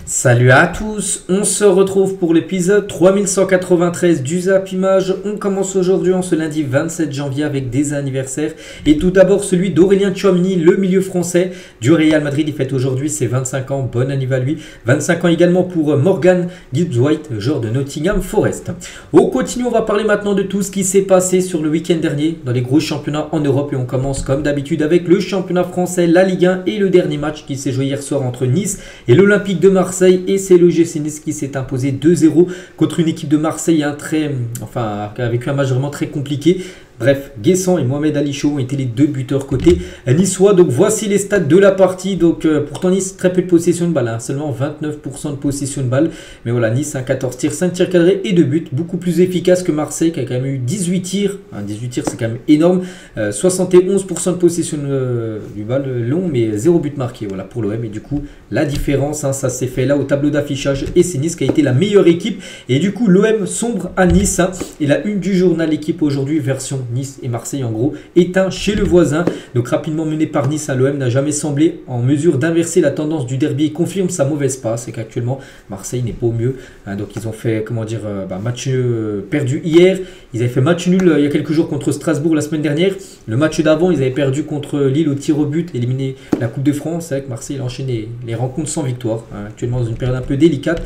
Salut à tous, on se retrouve pour l'épisode 3193 du Zap Image. On commence aujourd'hui en ce lundi 27 janvier avec des anniversaires. Et tout d'abord celui d'Aurélien Tchouameni, le milieu français du Real Madrid. Il fête aujourd'hui ses 25 ans, bon anniversaire à lui. 25 ans également pour Morgan Gibbs-White, joueur de Nottingham Forest. On continue, on va parler maintenant de tout ce qui s'est passé sur le week-end dernier dans les gros championnats en Europe. Et on commence comme d'habitude avec le championnat français, la Ligue 1 et le dernier match qui s'est joué hier soir entre Nice et l'Olympique de Marseille. Et c'est le GC Nice qui s'est imposé 2-0 contre une équipe de Marseille avec un match vraiment très compliqué. Bref, Guessant et Mohamed Ali Chou ont été les deux buteurs côté niçois. Donc voici les stats de la partie. Donc pourtant Nice, très peu de possession de balle, seulement 29% de possession de balle. Mais voilà, Nice, 14 tirs, 5 tirs cadrés et 2 buts. Beaucoup plus efficace que Marseille qui a quand même eu 18 tirs. 18 tirs, c'est quand même énorme. 71% de possession du balle long, mais 0 but marqué voilà, pour l'OM. Et du coup, la différence, ça s'est fait là au tableau d'affichage. Et c'est Nice qui a été la meilleure équipe. Et du coup, l'OM sombre à Nice. Et la une du journal Équipe aujourd'hui, version Nice et Marseille en gros, éteint chez le voisin. Donc rapidement mené par Nice, l'OM n'a jamais semblé en mesure d'inverser la tendance du derby et confirme sa mauvaise passe. C'est qu'actuellement Marseille n'est pas au mieux. Donc ils ont fait match perdu hier. Ils avaient fait match nul il y a quelques jours contre Strasbourg la semaine dernière. Le match d'avant ils avaient perdu contre Lille au tir au but, éliminé la Coupe de France. C'est vrai que Marseille a enchaîné les rencontres sans victoire. Actuellement dans une période un peu délicate.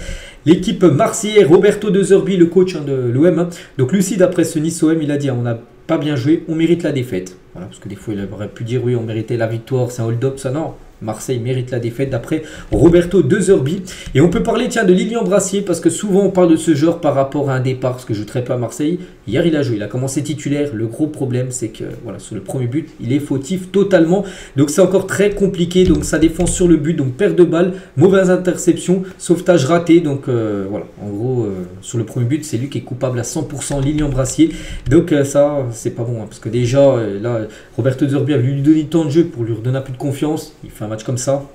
L'équipe marseillaise, Roberto De Zerbi, le coach de l'OM. Donc lucide après ce Nice-OM, il a dit on a pas bien joué, on mérite la défaite. Voilà, parce que des fois il aurait pu dire oui on méritait la victoire, c'est un hold-up, ça non. Marseille mérite la défaite d'après Roberto De Zerbi. Et on peut parler de Lilian Brassier parce que souvent on parle de ce joueur par rapport à un départ parce que je joue très peu à Marseille. Hier il a joué, il a commencé titulaire. Le gros problème c'est que voilà, sur le premier but il est fautif totalement. Donc c'est encore très compliqué. Donc sa défense sur le but, donc perte de balle, mauvaise interception, sauvetage raté. Donc voilà, en gros sur le premier but c'est lui qui est coupable à 100%, Lilian Brassier. Donc ça c'est pas bon parce que déjà là Roberto De Zerbi a voulu lui donner tant de jeu pour lui redonner un peu de confiance. Il fait un match comme ça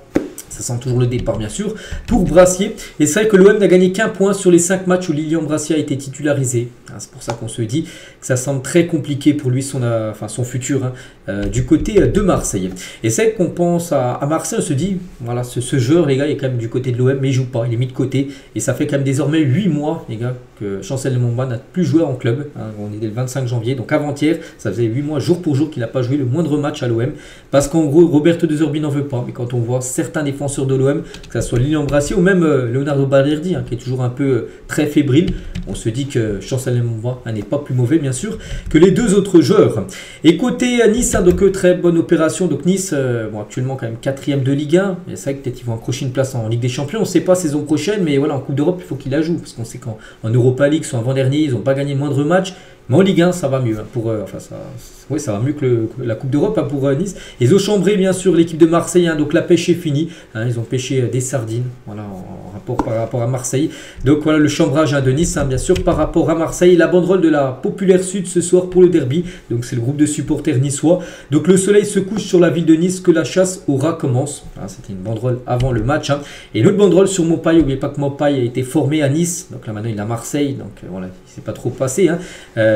sent toujours le départ bien sûr pour Brassier. Et c'est vrai que l'OM n'a gagné qu'un point sur les 5 matchs où Lilian Brassier a été titularisé. C'est pour ça qu'on se dit que ça semble très compliqué pour lui son futur du côté de Marseille. Et c'est vrai qu'on pense à Marseille, on se dit voilà ce joueur les gars il est quand même du côté de l'OM mais il joue pas, il est mis de côté. Et ça fait quand même désormais 8 mois les gars que Chancel Mbemba n'a plus joué en club. On est dès le 25 janvier, donc avant-hier ça faisait 8 mois jour pour jour qu'il n'a pas joué le moindre match à l'OM. Parce qu'en gros Roberto De Zerbi n'en veut pas. Mais quand on voit certains défenseurs de l'OM, que ce soit Lilian Brassier ou même Leonardo Balerdi qui est toujours un peu très fébrile, on se dit que Chancel Mbemba n'est pas plus mauvais bien sûr que les deux autres joueurs. Et côté Nice, donc très bonne opération. Donc Nice actuellement quand même 4e de Ligue 1. C'est vrai que peut-être ils vont accrocher une place en Ligue des Champions, on ne sait pas saison prochaine, mais voilà en Coupe d'Europe il faut qu'ils la jouent parce qu'on sait qu'en Europa League sont avant-dernier, ils n'ont pas gagné le moindre match. Mais en Ligue 1, ça va mieux. Ça va mieux que la Coupe d'Europe pour Nice. Ils ont chambré, bien sûr, l'équipe de Marseille. Donc la pêche est finie. Ils ont pêché des sardines par rapport à Marseille. Donc voilà le chambrage de Nice, bien sûr, par rapport à Marseille. La banderole de la Populaire Sud ce soir pour le derby. Donc c'est le groupe de supporters niçois. Donc le soleil se couche sur la ville de Nice, que la chasse au rat commence. C'était une banderole avant le match. Et l'autre banderole sur Mopaille. N'oubliez pas que Mopaille a été formé à Nice. Donc là maintenant il est à Marseille. Donc voilà, il ne s'est pas trop passé.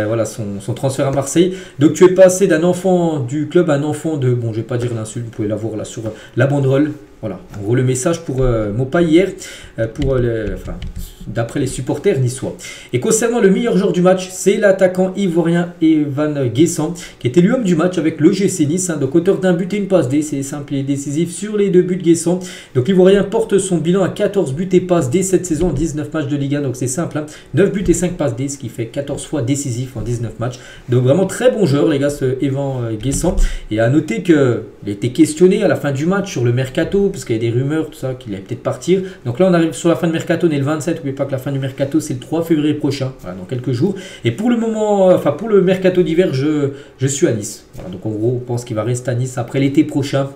Voilà son transfert à Marseille. Donc tu es passé d'un enfant du club à un enfant de... Bon, je vais pas dire l'insulte, vous pouvez la voir là sur la banderole. Voilà, en gros le message pour Mopaille hier, d'après les supporters niçois. Et concernant le meilleur joueur du match, c'est l'attaquant ivoirien Evan Guessant, qui était l'homme du match avec le GC Nice. Donc auteur d'un but et une passe D, c'est simple et décisif sur les 2 buts de Guessant. Donc l'ivoirien porte son bilan à 14 buts et passes D cette saison en 19 matchs de Ligue 1. Donc c'est simple, 9 buts et 5 passes D, ce qui fait 14 fois décisif en 19 matchs. Donc vraiment très bon joueur les gars, ce Evan Guessant. Et à noter qu'il a été questionné à la fin du match sur le mercato, parce qu'il y a des rumeurs, tout ça, qu'il allait peut-être partir. Donc là, on arrive sur la fin de mercato, on est le 27. N'oubliez pas que la fin du mercato, c'est le 3 février prochain, voilà, dans quelques jours. Et pour le moment, pour le mercato d'hiver, je suis à Nice. Voilà, donc en gros, on pense qu'il va rester à Nice après l'été prochain.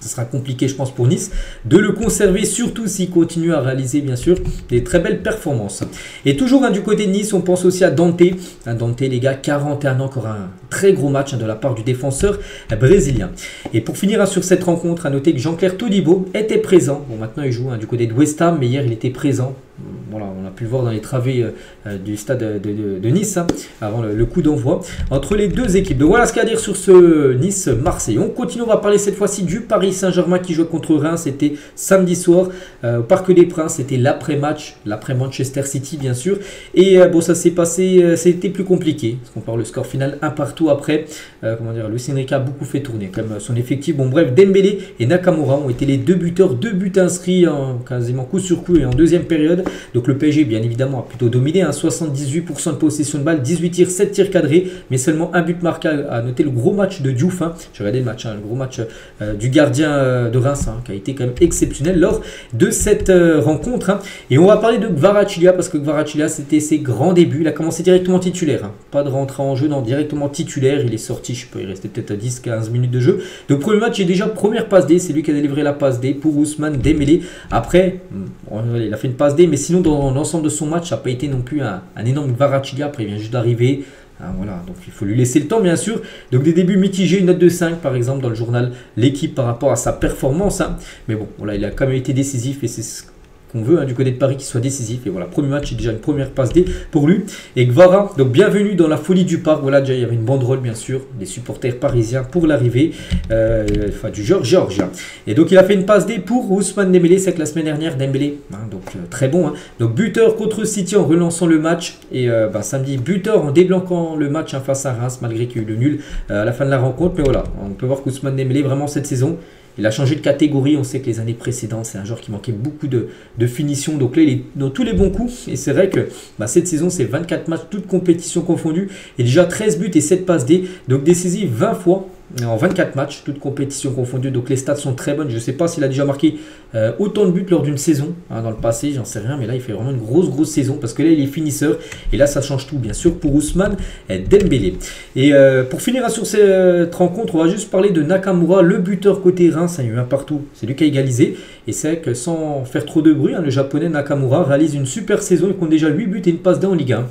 Ce sera compliqué, je pense, pour Nice de le conserver, surtout s'il continue à réaliser, bien sûr, des très belles performances. Et toujours du côté de Nice, on pense aussi à Dante. Dante, les gars, 41 ans, encore un très gros match de la part du défenseur brésilien. Et pour finir sur cette rencontre, à noter que Jean-Claire Todibo était présent. Bon, maintenant il joue du côté de West Ham, mais hier il était présent. Voilà, on a pu le voir dans les travées du stade de Nice, avant le coup d'envoi entre les deux équipes. Donc voilà ce qu'il y a à dire sur ce Nice-Marseille. On continue, on va parler cette fois-ci du Paris Saint-Germain qui joue contre Reims. C'était samedi soir au Parc des Princes. C'était l'après-match, l'après-Manchester City bien sûr. Et bon, ça s'est passé, c'était plus compliqué. Parce qu'on parle le score final 1-1 après. Comment dire, Luis Enrique a beaucoup fait tourner comme son effectif. Bon bref, Dembélé et Nakamura ont été les deux buteurs, 2 buts inscrits quasiment coup sur coup et en deuxième période. Donc le PSG bien évidemment a plutôt dominé, 78% de possession de balle, 18 tirs, 7 tirs cadrés, mais seulement un but marqué. À noter le gros match de Diouf, j'ai regardé le match, le gros match du gardien de Reims, qui a été quand même exceptionnel lors de cette rencontre. Et on va parler de Kvaratskhelia, parce que Kvaratskhelia c'était ses grands débuts, il a commencé directement titulaire, pas de rentrée en jeu, non, directement titulaire, il est sorti, je sais pas, il restait peut-être à 10-15 minutes de jeu. Donc premier match, il déjà première passe D, c'est lui qui a délivré la passe D pour Ousmane Dembélé. Après, il a fait une passe D, mais sinon dans l'ensemble de son match, ça n'a pas été non plus un énorme Kvaratskhelia. Après, il vient juste d'arriver. Voilà, donc il faut lui laisser le temps, bien sûr. Donc des débuts mitigés, une note de 5 par exemple dans le journal L'équipe par rapport à sa performance. Mais bon, voilà, il a quand même été décisif et c'est ce qu'on veut du côté de Paris, qu'il soit décisif. Et voilà, premier match, c'est déjà une première passe D pour lui. Et Kvara, donc bienvenue dans la folie du parc. Voilà, déjà il y avait une banderole bien sûr, des supporters parisiens pour l'arrivée du Georgien. Et donc il a fait une passe D pour Ousmane Dembélé, c'est que la semaine dernière Dembélé, donc très bon. Donc buteur contre City en relançant le match. Et samedi, buteur en débloquant le match face à Reims, malgré qu'il y a eu le nul à la fin de la rencontre. Mais voilà, on peut voir qu'Ousmane Dembélé vraiment cette saison, il a changé de catégorie. On sait que les années précédentes, c'est un joueur qui manquait beaucoup de finition. Donc là, il est dans tous les bons coups. Et c'est vrai que cette saison, c'est 24 matchs, toutes compétitions confondues. Et déjà 13 buts et 7 passes D. Donc décisif 20 fois en 24 matchs, toutes compétitions confondues. Donc les stats sont très bonnes. Je ne sais pas s'il a déjà marqué autant de buts lors d'une saison. Dans le passé, j'en sais rien. Mais là, il fait vraiment une grosse saison. Parce que là, il est finisseur. Et là, ça change tout, bien sûr, pour Ousmane Dembélé. Et pour finir sur cette rencontre, on va juste parler de Nakamura, le buteur côté Reims. Il y a eu un partout. C'est lui qui a égalisé. Et c'est vrai que sans faire trop de bruit, le japonais Nakamura réalise une super saison. Il compte déjà 8 buts et une passe D en Ligue 1.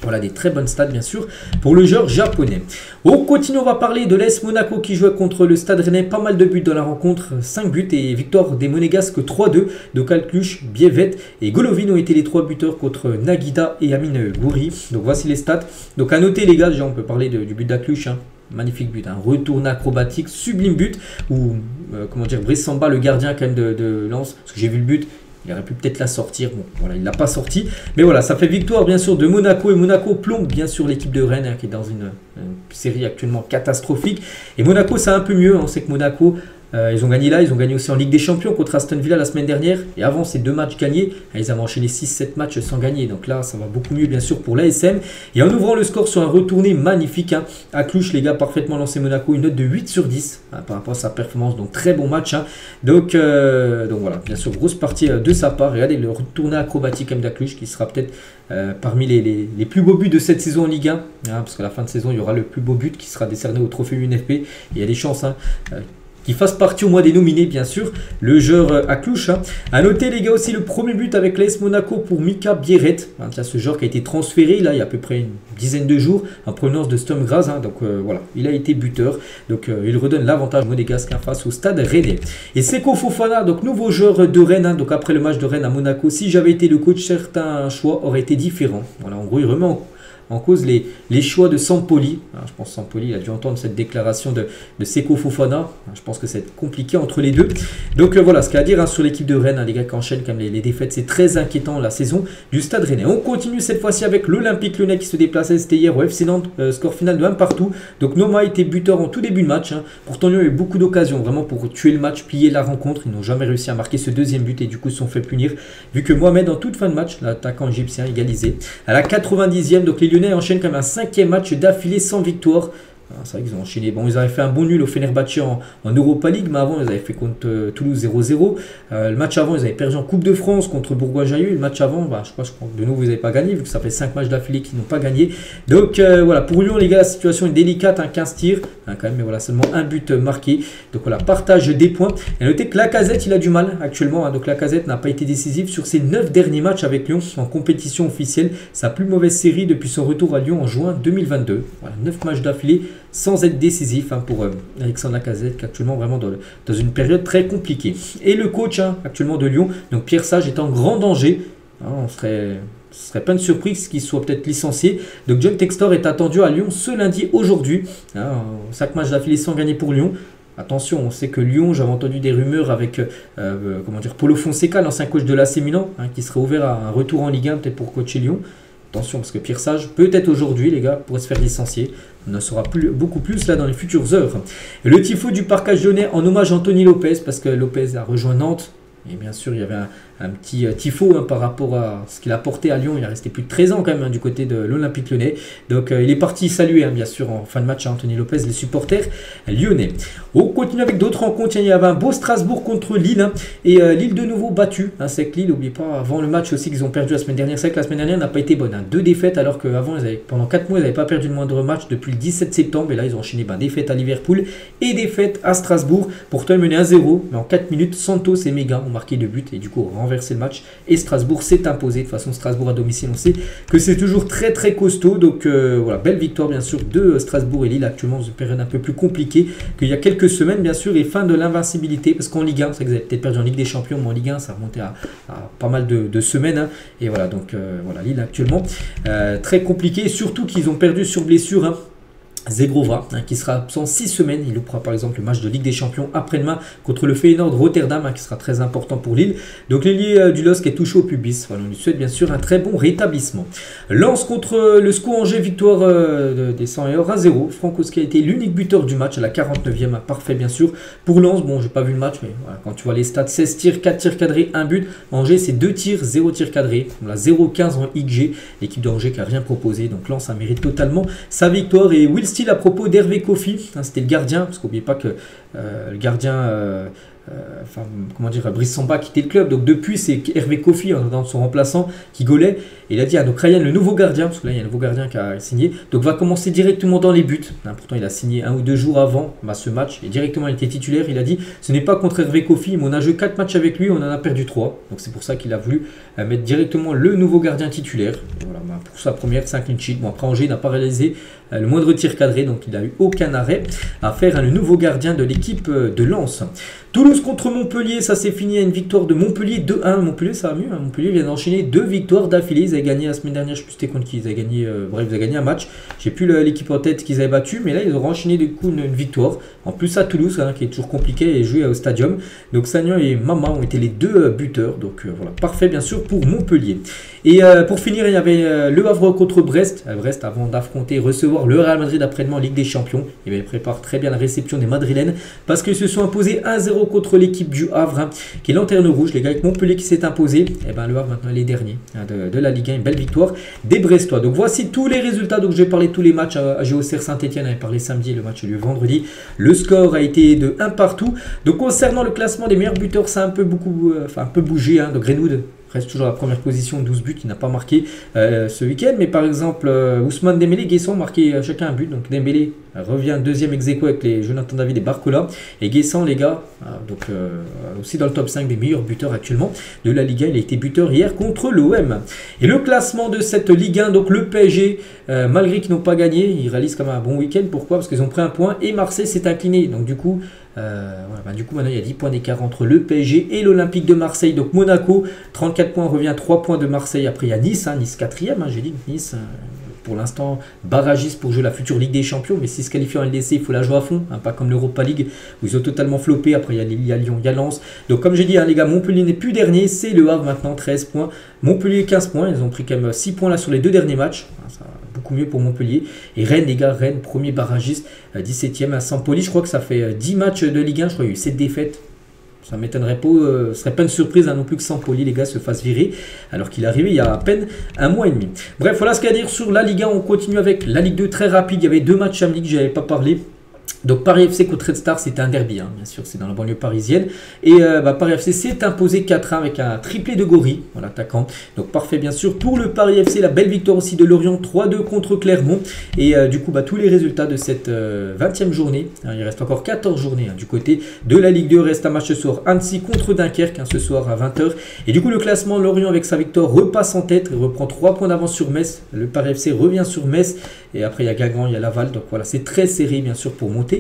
Voilà, des très bonnes stats bien sûr pour le joueur japonais. On continue, on va parler de l'AS Monaco qui jouait contre le Stade Rennais. Pas mal de buts dans la rencontre, 5 buts et victoire des Monégasques 3-2. Donc Alcluche, Bievet et Golovin ont été les 3 buteurs contre Nagida et Amine Gouiri. Donc voici les stats. Donc à noter les gars, déjà on peut parler du but d'Alcluche. Magnifique but, retourné acrobatique, sublime but. Ou comment dire, Brice Samba, le gardien quand même de Lens, parce que j'ai vu le but. Il aurait pu peut-être la sortir. Bon, voilà, il ne l'a pas sorti. Mais voilà, ça fait victoire bien sûr de Monaco. Et Monaco plombe bien sûr l'équipe de Rennes qui est dans une série actuellement catastrophique. Et Monaco, c'est un peu mieux. On sait que Monaco, ils ont gagné là. Ils ont gagné aussi en Ligue des Champions contre Aston Villa la semaine dernière. Et avant ces 2 matchs gagnés, ils avaient enchaîné 6-7 matchs sans gagner. Donc là, ça va beaucoup mieux bien sûr pour l'ASM. Et en ouvrant le score sur un retourné magnifique. À Cluj, les gars, parfaitement lancé Monaco. Une note de 8 sur 10 par rapport à sa performance. Donc très bon match. Donc voilà, bien sûr, grosse partie de sa part. Regardez le retourné acrobatique d'Acluche qui sera peut-être parmi les plus beaux buts de cette saison en Ligue 1. Parce qu'à la fin de saison, il y aura le plus beau but qui sera décerné au trophée UNFP. Et il y a des chances qui fasse partie au moins des nominés, bien sûr, le joueur Aklouche. A noter, les gars, aussi le premier but avec l'AS Monaco pour Mika Bieret. Ce joueur qui a été transféré là, il y a à peu près une dizaine de jours en provenance de Sturm Graz. Donc voilà, il a été buteur. Donc il redonne l'avantage monégasque face au Stade Rennais. Et Seko Fofana, donc nouveau joueur de Rennes. Donc après le match de Rennes à Monaco, si j'avais été le coach, certains choix auraient été différents. Voilà, en gros, il remet en cause les choix de Sampoli. Je pense que Sampoli, il a dû entendre cette déclaration de Seko Fofana. Je pense que c'est compliqué entre les deux. Donc voilà, ce qu'il y a à dire sur l'équipe de Rennes. Les gars qui enchaînent comme les défaites, c'est très inquiétant la saison du Stade Rennais. On continue cette fois-ci avec l'Olympique Lyonnais qui se déplaçait, c'était hier au FC Nantes, score final de 1-1. Donc Noma était buteur en tout début de match. Pourtant, Lyon a eu beaucoup d'occasions vraiment pour tuer le match, plier la rencontre. Ils n'ont jamais réussi à marquer ce deuxième but et du coup se sont fait punir. Vu que Mohamed, en toute fin de match, l'attaquant égyptien, égalisé. À la 90e, donc les Lyonnais enchaînent comme un 5e match d'affilée sans victoire. C'est vrai qu'ils ont enchaîné. Bon, ils avaient fait un bon nul au Fenerbahçe en Europa League, mais avant, ils avaient fait contre Toulouse 0-0. Le match avant, ils avaient perdu en Coupe de France contre Bourgoin-Jallieu. Le match avant, je crois que de nouveau, vous n'avez pas gagné, vu que ça fait 5 matchs d'affilée qu'ils n'ont pas gagné. Donc voilà, pour Lyon, les gars, la situation est délicate, 15 tirs, quand même, mais voilà, seulement un but marqué. Donc voilà, partage des points. Et notez que Lacazette, il a du mal actuellement. Donc Lacazette n'a pas été décisif sur ses 9 derniers matchs avec Lyon en compétition officielle. Sa plus mauvaise série depuis son retour à Lyon en juin 2022. Voilà, 9 matchs d'affilée sans être décisif pour Alexandre Lacazette, qui est actuellement vraiment dans une période très compliquée. Et le coach actuellement de Lyon, donc Pierre Sage, est en grand danger. Ce serait pas une surprise qu'il soit peut-être licencié. Donc John Textor est attendu à Lyon ce lundi aujourd'hui. 5 matchs d'affilée sans gagner pour Lyon. Attention, on sait que Lyon, j'avais entendu des rumeurs avec Paulo Fonseca, l'ancien coach de l'AC Milan, qui serait ouvert à un retour en Ligue 1 peut-être pour coacher Lyon. Attention, parce que Pierre Sage, peut-être aujourd'hui, les gars, pourrait se faire licencier. On en saura beaucoup plus là dans les futures heures. Et le tifo du Parcage Lyonnais en hommage à Anthony Lopez, parce que Lopez a rejoint Nantes. Et bien sûr, il y avait un petit tifo par rapport à ce qu'il a apporté à Lyon. Il a resté plus de 13 ans quand même du côté de l'Olympique Lyonnais. Donc il est parti saluer bien sûr en fin de match à Anthony Lopez, les supporters lyonnais. On continue avec d'autres rencontres. Il y avait un beau Strasbourg contre Lille. Et Lille de nouveau battu. C'est que Lille, n'oubliez pas, avant le match aussi qu'ils ont perdu la semaine dernière. C'est vrai que la semaine dernière n'a pas été bonne. 2 défaites alors qu'avant, pendant 4 mois, ils n'avaient pas perdu le moindre match depuis le 17 septembre. Et là, ils ont enchaîné défaite à Liverpool et défaite à Strasbourg. Pourtant, ils menaient 1-0. Mais en 4 minutes, Santos et Mega ont marqué 2 buts et du coup renversé le match et Strasbourg s'est imposé. De toute façon, Strasbourg à domicile, on sait que c'est toujours très très costaud. Donc voilà, belle victoire bien sûr de Strasbourg et Lille actuellement dans une période un peu plus compliquée qu'il y a quelques semaines bien sûr, et fin de l'invincibilité, parce qu'en Ligue 1, c'est vrai que vous avez peut-être perdu en Ligue des Champions, mais en Ligue 1 ça remontait à pas mal de semaines et voilà, donc voilà, Lille actuellement très compliqué, et surtout qu'ils ont perdu sur blessure Zegrova, qui sera absent 6 semaines. Il loupera par exemple le match de Ligue des Champions après-demain contre le Feyenoord Rotterdam, qui sera très important pour Lille. Donc l'ailier du LOSC est touché au pubis. Voilà, on lui souhaite bien sûr un très bon rétablissement. Lens contre le SCO Angers, victoire des 100 et or 1-0. Frankowski a été l'unique buteur du match à la 49e, parfait bien sûr. Pour Lens, bon, j'ai pas vu le match, mais voilà, quand tu vois les stats, 16 tirs, 4 tirs cadrés, 1 but. Angers, c'est 2 tirs, 0 tirs cadrés. On a 0,15 en XG. L'équipe d'Angers qui a rien proposé. Donc Lens, ça mérite totalement sa victoire. Et Will Steele à propos d'Hervé Kofi, c'était le gardien, parce qu'oubliez pas que le gardien, Brice Samba a quitté le club, donc depuis c'est Hervé Kofi, dans son remplaçant, qui gaulait, et il a dit donc Ryan, le nouveau gardien, parce que là il y a un nouveau gardien qui a signé, donc va commencer directement dans les buts. Pourtant il a signé 1 ou 2 jours avant ce match, et directement il était titulaire. Il a dit ce n'est pas contre Hervé Kofi, mais on a joué 4 matchs avec lui, on en a perdu 3, donc c'est pour ça qu'il a voulu mettre directement le nouveau gardien titulaire. Et voilà, pour sa première 5 clean sheet. Bon, après Angers n'a pas réalisé le moindre tir cadré, donc il n'a eu aucun arrêt à faire, le nouveau gardien de l'équipe de Lens. Toulouse contre Montpellier, ça s'est fini à une victoire de Montpellier 2-1. Montpellier, ça va mieux. Montpellier vient d'enchaîner 2 victoires d'affilée. Ils avaient gagné la semaine dernière, je ne sais plus c'était contre qui. Ils avaient gagné, ils avaient gagné un match. J'ai plus l'équipe en tête qu'ils avaient battu, mais là ils ont enchaîné du coup une victoire. En plus à Toulouse, qui est toujours compliqué et joué au stadium. Donc Sagnan et Mama ont été les 2 buteurs. Donc voilà, parfait bien sûr pour Montpellier. Et pour finir, il y avait Le Havre contre Brest. Brest, avant d'affronter, recevoir le Real Madrid après-demain en Ligue des Champions, ils préparent très bien la réception des Madrilènes parce qu'ils se sont imposés 1-0 contre l'équipe du Havre, qui est lanterne rouge, les gars, avec Montpellier qui s'est imposé. Et le Havre maintenant les derniers de la Ligue 1, une belle victoire des Brestois. Donc voici tous les résultats. Donc j'ai parlé de tous les matchs à GOCR Saint-Etienne, on avait parlé samedi, le match a lieu vendredi. Le score a été de 1 partout. Donc concernant le classement des meilleurs buteurs, ça a un peu bougé. Donc Greenwood reste toujours à la première position, 12 buts, il n'a pas marqué ce week-end. Mais par exemple, Ousmane Dembélé, Guesson ont marqué chacun un but. Donc Dembélé revient deuxième ex-aequo avec les Jonathan David et Barcola. Et Guesson, les gars, aussi dans le top 5 des meilleurs buteurs actuellement de la Ligue 1. Il a été buteur hier contre l'OM. Et le classement de cette Ligue 1, donc le PSG, malgré qu'ils n'ont pas gagné, ils réalisent quand même un bon week-end. Pourquoi? Parce qu'ils ont pris un point et Marseille s'est incliné. Donc du coup, maintenant il y a 10 points d'écart entre le PSG et l'Olympique de Marseille. Donc Monaco, 34 points, revient 3 points de Marseille. Après il y a Nice, Nice 4e, j'ai dit Nice pour l'instant barragiste pour jouer la future Ligue des Champions, mais s'ils se qualifient en LDC, il faut la jouer à fond, pas comme l'Europa League où ils ont totalement floppé. Après il y a Lille, il y a Lyon, il y a Lens. Donc comme j'ai dit les gars, Montpellier n'est plus dernier, c'est le Havre maintenant, 13 points. Montpellier 15 points, ils ont pris quand même 6 points là sur les 2 derniers matchs. Ça va beaucoup mieux pour Montpellier. Et Rennes, les gars, Rennes, premier barragiste, 17e à Sampoli. Je crois que ça fait 10 matchs de Ligue 1, je crois qu'il y a eu 7 défaites. ça m'étonnerait pas, ce serait pas une surprise non plus que Sampoli, les gars, se fasse virer, alors qu'il est arrivé il y a à peine un mois et demi. Bref, voilà ce qu'il y a à dire sur la Ligue 1. On continue avec la Ligue 2 très rapide. Il y avait 2 matchs samedi que je n'avais pas parlé. Donc Paris FC contre Red Star, c'était un derby, hein, bien sûr, c'est dans la banlieue parisienne. Et Paris FC s'est imposé 4-1 avec un triplé de Gori, l'attaquant. Donc parfait, bien sûr, pour le Paris FC. La belle victoire aussi de Lorient, 3-2 contre Clermont. Et du coup, tous les résultats de cette 20e journée, hein, il reste encore 14 journées du côté de la Ligue 2. Reste un match ce soir, Annecy contre Dunkerque, ce soir à 20h. Et du coup, le classement, Lorient avec sa victoire repasse en tête. Il reprend 3 points d'avance sur Metz. Le Paris FC revient sur Metz. Et après, il y a Guingamp, il y a Laval. Donc voilà, c'est très serré, bien sûr, pour monter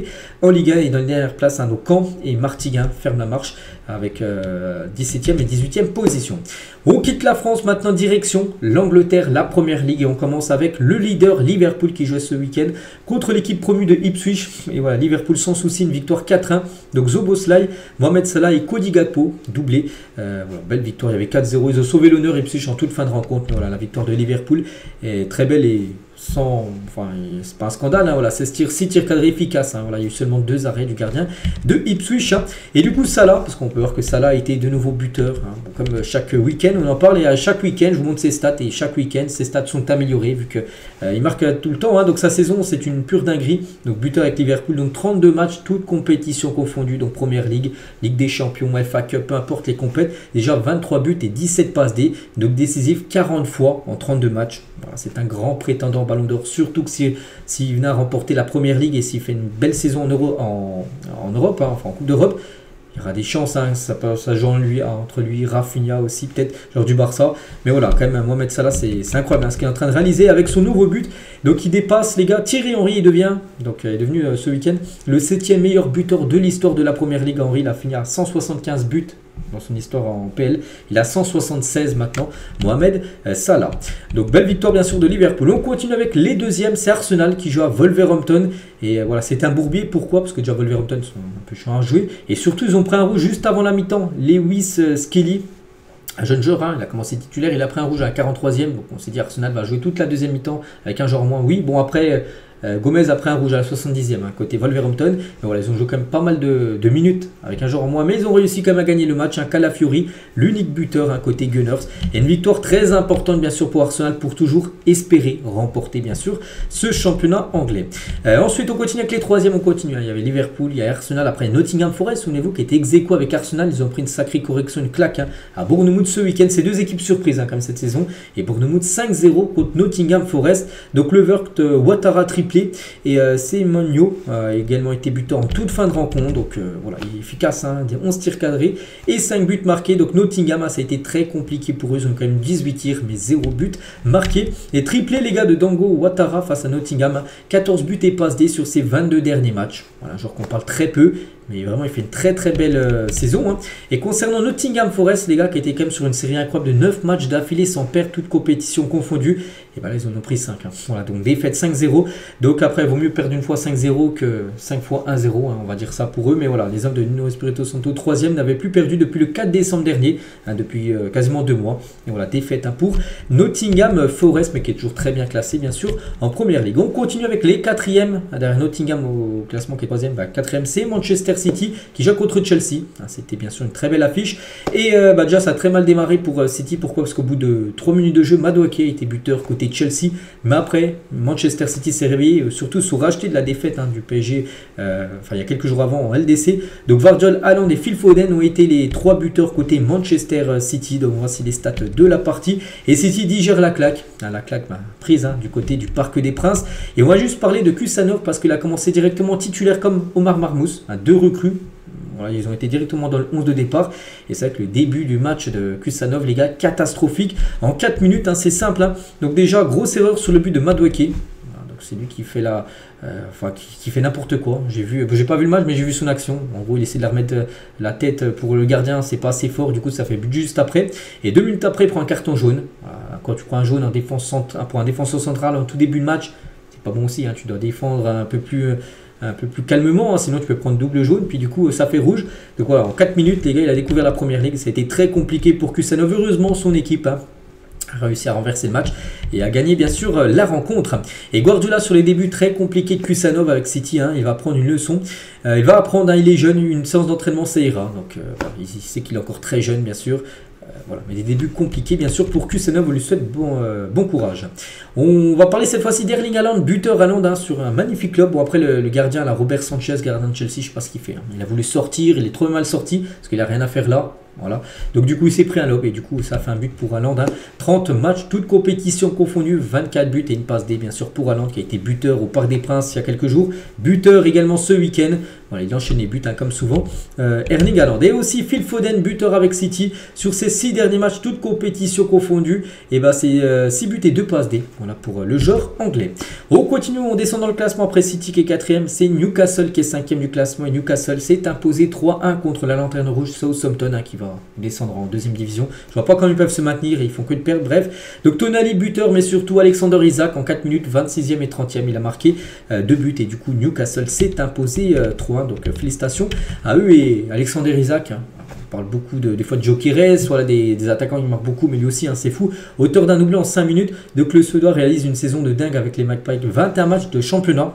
en Ligue 1. Et dans les dernières places, nos Caen et Martigues ferment la marche avec 17e et 18e position. On quitte la France maintenant, direction l'Angleterre, la première ligue, et on commence avec le leader Liverpool qui jouait ce week-end contre l'équipe promue de Ipswich. Et voilà, Liverpool sans souci, une victoire 4-1. Donc Szoboszlai, Mohamed Salah et Cody Gakpo doublé. Voilà, belle victoire, il y avait 4-0. Ils ont sauvé l'honneur Ipswich en toute fin de rencontre. Mais voilà, la victoire de Liverpool est très belle et c'est pas un scandale, hein, voilà, c'est 6 tirs cadrés efficaces, hein, voilà, il y a eu seulement 2 arrêts du gardien de Ipswich, hein. Et du coup Salah, parce qu'on peut voir que Salah a été de nouveau buteur, hein, comme chaque week-end on en parle, et à chaque week-end je vous montre ses stats, et chaque week-end ses stats sont améliorées vu qu'il marque tout le temps, hein. Donc sa saison c'est une pure dinguerie. Donc buteur avec Liverpool, donc 32 matchs, toutes compétitions confondues, donc Première Ligue, Ligue des Champions, FA Cup, peu importe les compètes, déjà 23 buts et 17 passes D, donc décisif 40 fois en 32 matchs. Voilà, c'est un grand prétendant Ballon d'Or, surtout que s'il venait à remporter la Première Ligue et s'il fait une belle saison en Europe, hein, enfin en Coupe d'Europe, il y aura des chances, hein, ça joue entre lui, Rafinha aussi, peut-être, genre du Barça. Mais voilà, quand même, Mohamed Salah, c'est incroyable hein, ce qu'il est en train de réaliser avec son nouveau but. Donc il dépasse, les gars, Thierry Henry, il est devenu ce week-end le 7e meilleur buteur de l'histoire de la Première Ligue. Henry, il a fini à 175 buts dans son histoire en PL. Il a 176 maintenant, Mohamed Salah. Donc belle victoire bien sûr de Liverpool. On continue avec les deuxièmes, c'est Arsenal qui joue à Wolverhampton. Et voilà, c'est un bourbier. Pourquoi? Parce que déjà Wolverhampton sont un peu chiants à jouer. Et surtout, ils ont pris un rouge juste avant la mi-temps. Lewis Skelly, un jeune joueur, hein, il a commencé titulaire, il a pris un rouge à la 43e. Donc on s'est dit Arsenal va jouer toute la deuxième mi-temps avec un joueur en moins. Oui, bon après... Gomez a pris un rouge à la 70e côté Wolverhampton. Mais voilà, ils ont joué quand même pas mal de minutes avec un joueur en moins. Mais ils ont réussi quand même à gagner le match. Calafiori, l'unique buteur côté Gunners. Et une victoire très importante bien sûr pour Arsenal pour toujours espérer remporter bien sûr ce championnat anglais. Ensuite on continue avec les troisièmes. On continue. Il y avait Liverpool, il y a Arsenal. Après Nottingham Forest, souvenez-vous, qui était ex-aequo avec Arsenal. Ils ont pris une sacrée correction, une claque à Bournemouth ce week-end. C'est 2 équipes surprises comme cette saison. Et Bournemouth 5-0 contre Nottingham Forest. Donc Levert, Ouattara triplé. Et Semenyo a également été buteur en toute fin de rencontre. Donc voilà, il est efficace, hein, 11 tirs cadrés et 5 buts marqués. Donc Nottingham, ça a été très compliqué pour eux. Ils ont quand même 18 tirs mais 0 but marqué. Et triplé les gars de Dango Ouattara face à Nottingham. 14 buts et passes D sur ses 22 derniers matchs. Voilà, genre qu'on parle très peu. Mais vraiment, il fait une très très belle saison. Hein. Et concernant Nottingham Forest, les gars, qui étaient quand même sur une série incroyable de 9 matchs d'affilée sans perdre toute compétition confondue, et bien là, ils en ont pris 5. Hein. Voilà, donc défaite 5-0. Donc après, il vaut mieux perdre une fois 5-0 que 5 fois 1-0. Hein, on va dire ça pour eux. Mais voilà, les hommes de Nuno Espirito Santo, 3e, n'avaient plus perdu depuis le 4 décembre dernier, hein, depuis quasiment 2 mois. Et voilà, défaite pour Nottingham Forest, mais qui est toujours très bien classé, bien sûr, en première ligue. On continue avec les 4e. Derrière Nottingham au classement qui est 3e, 4e, c'est Manchester City qui joue contre Chelsea. C'était bien sûr une très belle affiche. Et déjà, ça a très mal démarré pour City. Pourquoi? Parce qu'au bout de 3 minutes de jeu, Madueke était buteur côté Chelsea. Mais après, Manchester City s'est réveillé, surtout sous racheté de la défaite du PSG il y a quelques jours avant en LDC. Donc Virgil, Haaland et Phil Foden ont été les 3 buteurs côté Manchester City. Donc voici les stats de la partie. Et City digère la claque. La claque prise du côté du Parc des Princes. Et on va juste parler de Kusanov parce qu'il a commencé directement titulaire comme Omar Marmoush, 2 recrues. Voilà, ils ont été directement dans le 11 de départ. Et c'est vrai que le début du match de Kusanov, les gars, catastrophique. En 4 minutes, c'est simple. Hein. Donc déjà, grosse erreur sur le but de Madueke. C'est lui qui fait qui fait n'importe quoi. J'ai pas vu le match, mais j'ai vu son action. En gros, il essaie de la remettre la tête pour le gardien, c'est pas assez fort. Du coup, ça fait but juste après. Et 2 minutes après, il prend un carton jaune. Quand tu prends un jaune pour un défenseur central en tout début de match, c'est pas bon aussi. Hein. Tu dois défendre un peu plus calmement, hein, sinon tu peux prendre double jaune, puis du coup ça fait rouge. Donc voilà, en 4 minutes, les gars, il a découvert la première ligue. Ça a été très compliqué pour Kusanov. Heureusement, son équipe a réussi à renverser le match et a gagné bien sûr la rencontre. Et Guardiola sur les débuts très compliqués de Kusanov avec City, hein, il va prendre une leçon. Il va apprendre, hein, il est jeune, une séance d'entraînement ça ira. Donc il sait qu'il est encore très jeune bien sûr. Voilà, mais des débuts compliqués bien sûr pour Kusanov, on lui souhaite bon courage. On va parler cette fois-ci d'Erling Haaland, buteur Haaland, hein, sur un magnifique club. Bon, après le gardien, là, Robert Sanchez, gardien de Chelsea, je sais pas ce qu'il fait. Hein. Il a voulu sortir, il est trop mal sorti parce qu'il a rien à faire là. Voilà. Donc du coup il s'est pris un lob et du coup ça a fait un but pour Haaland, hein. 30 matchs, toutes compétitions confondues, 24 buts et une passe D bien sûr pour Haaland qui a été buteur au Parc des Princes il y a quelques jours, buteur également ce week-end. Voilà, il enchaîne les buts, hein, comme souvent. Erling Haaland et aussi Phil Foden, buteur avec City sur ses 6 derniers matchs, toutes compétitions confondues. Et bah c'est 6 buts et 2 passes D. Voilà pour le joueur anglais. On continue, on descend dans le classement après City qui est 4ème, c'est Newcastle qui est 5ème du classement et Newcastle s'est imposé 3-1 contre la lanterne rouge Southampton, hein, qui va descendre en deuxième division. Je vois pas comment ils peuvent se maintenir, ils font que de perdre. Bref, donc Tonali buteur, mais surtout Alexander Isak en 4 minutes, 26e et 30e, il a marqué 2 buts et du coup Newcastle s'est imposé 3-1. Donc félicitations à eux et Alexander Isak. Hein. On parle beaucoup des fois de Gyökeres, voilà, des attaquants qui marquent beaucoup, mais lui aussi, hein, c'est fou. Auteur d'un doublé en 5 minutes, donc le Suédois réalise une saison de dingue avec les Magpies, 21 matchs de championnat,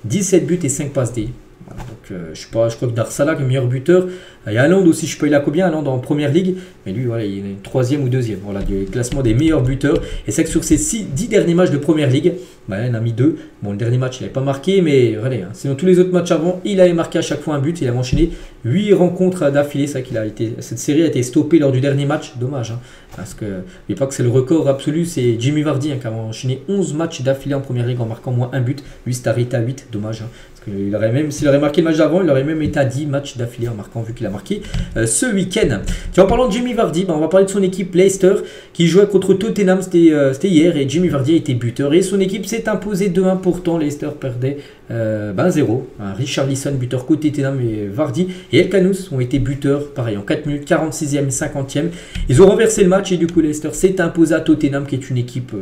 17 buts et 5 passes D. Voilà, donc, je crois que Darsala est le meilleur buteur. Il y a Haaland aussi, je sais pas il a combien, Haaland en première ligue, mais lui voilà, il est 3e ou 2e, voilà, du classement des meilleurs buteurs. Et c'est que sur ces 10 derniers matchs de première ligue, bah, il en a mis 2. Bon, le dernier match il n'avait pas marqué, mais regardez, hein, sinon tous les autres matchs avant, il avait marqué à chaque fois un but, il a enchaîné 8 rencontres d'affilée. C'est vrai qu'il a été, cette série a été stoppée lors du dernier match, dommage, hein, parce que n'oubliez pas que c'est le record absolu, c'est Jimmy Vardy, hein, qui a enchaîné 11 matchs d'affilée en première ligue en marquant moins un but. Lui c'est arrêté à 8, dommage, hein, parce qu'il aurait même, s'il aurait marqué le match d'avant, il aurait même été à 10 matchs d'affilée en marquant, vu qu'il a marqué ce week-end. En parlant de Jimmy Vardy, on va parler de son équipe Leicester qui jouait contre Tottenham, c'était hier, et Jimmy Vardy a été buteur et son équipe s'est imposée 2-1. Pourtant Leicester perdait 0. Richarlison buteur côté Tottenham et Vardy et El Kanous ont été buteurs pareil en 4 minutes, 46e et 50e. Ils ont renversé le match et du coup Leicester s'est imposé à Tottenham qui est une équipe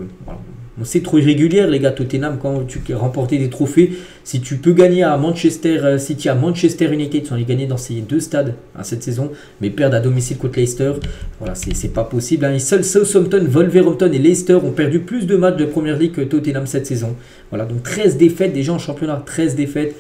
c'est trop irrégulière les gars. Tottenham, quand tu remportes des trophées, si tu peux gagner à Manchester City, à Manchester United, sans les gagner dans ces 2 stades, hein, cette saison, mais perdre à domicile contre Leicester, voilà, c'est pas possible, hein. Et seuls Southampton, Wolverhampton et Leicester ont perdu plus de matchs de première ligue que Tottenham cette saison. Voilà, donc 13 défaites déjà en championnat, 13 défaites.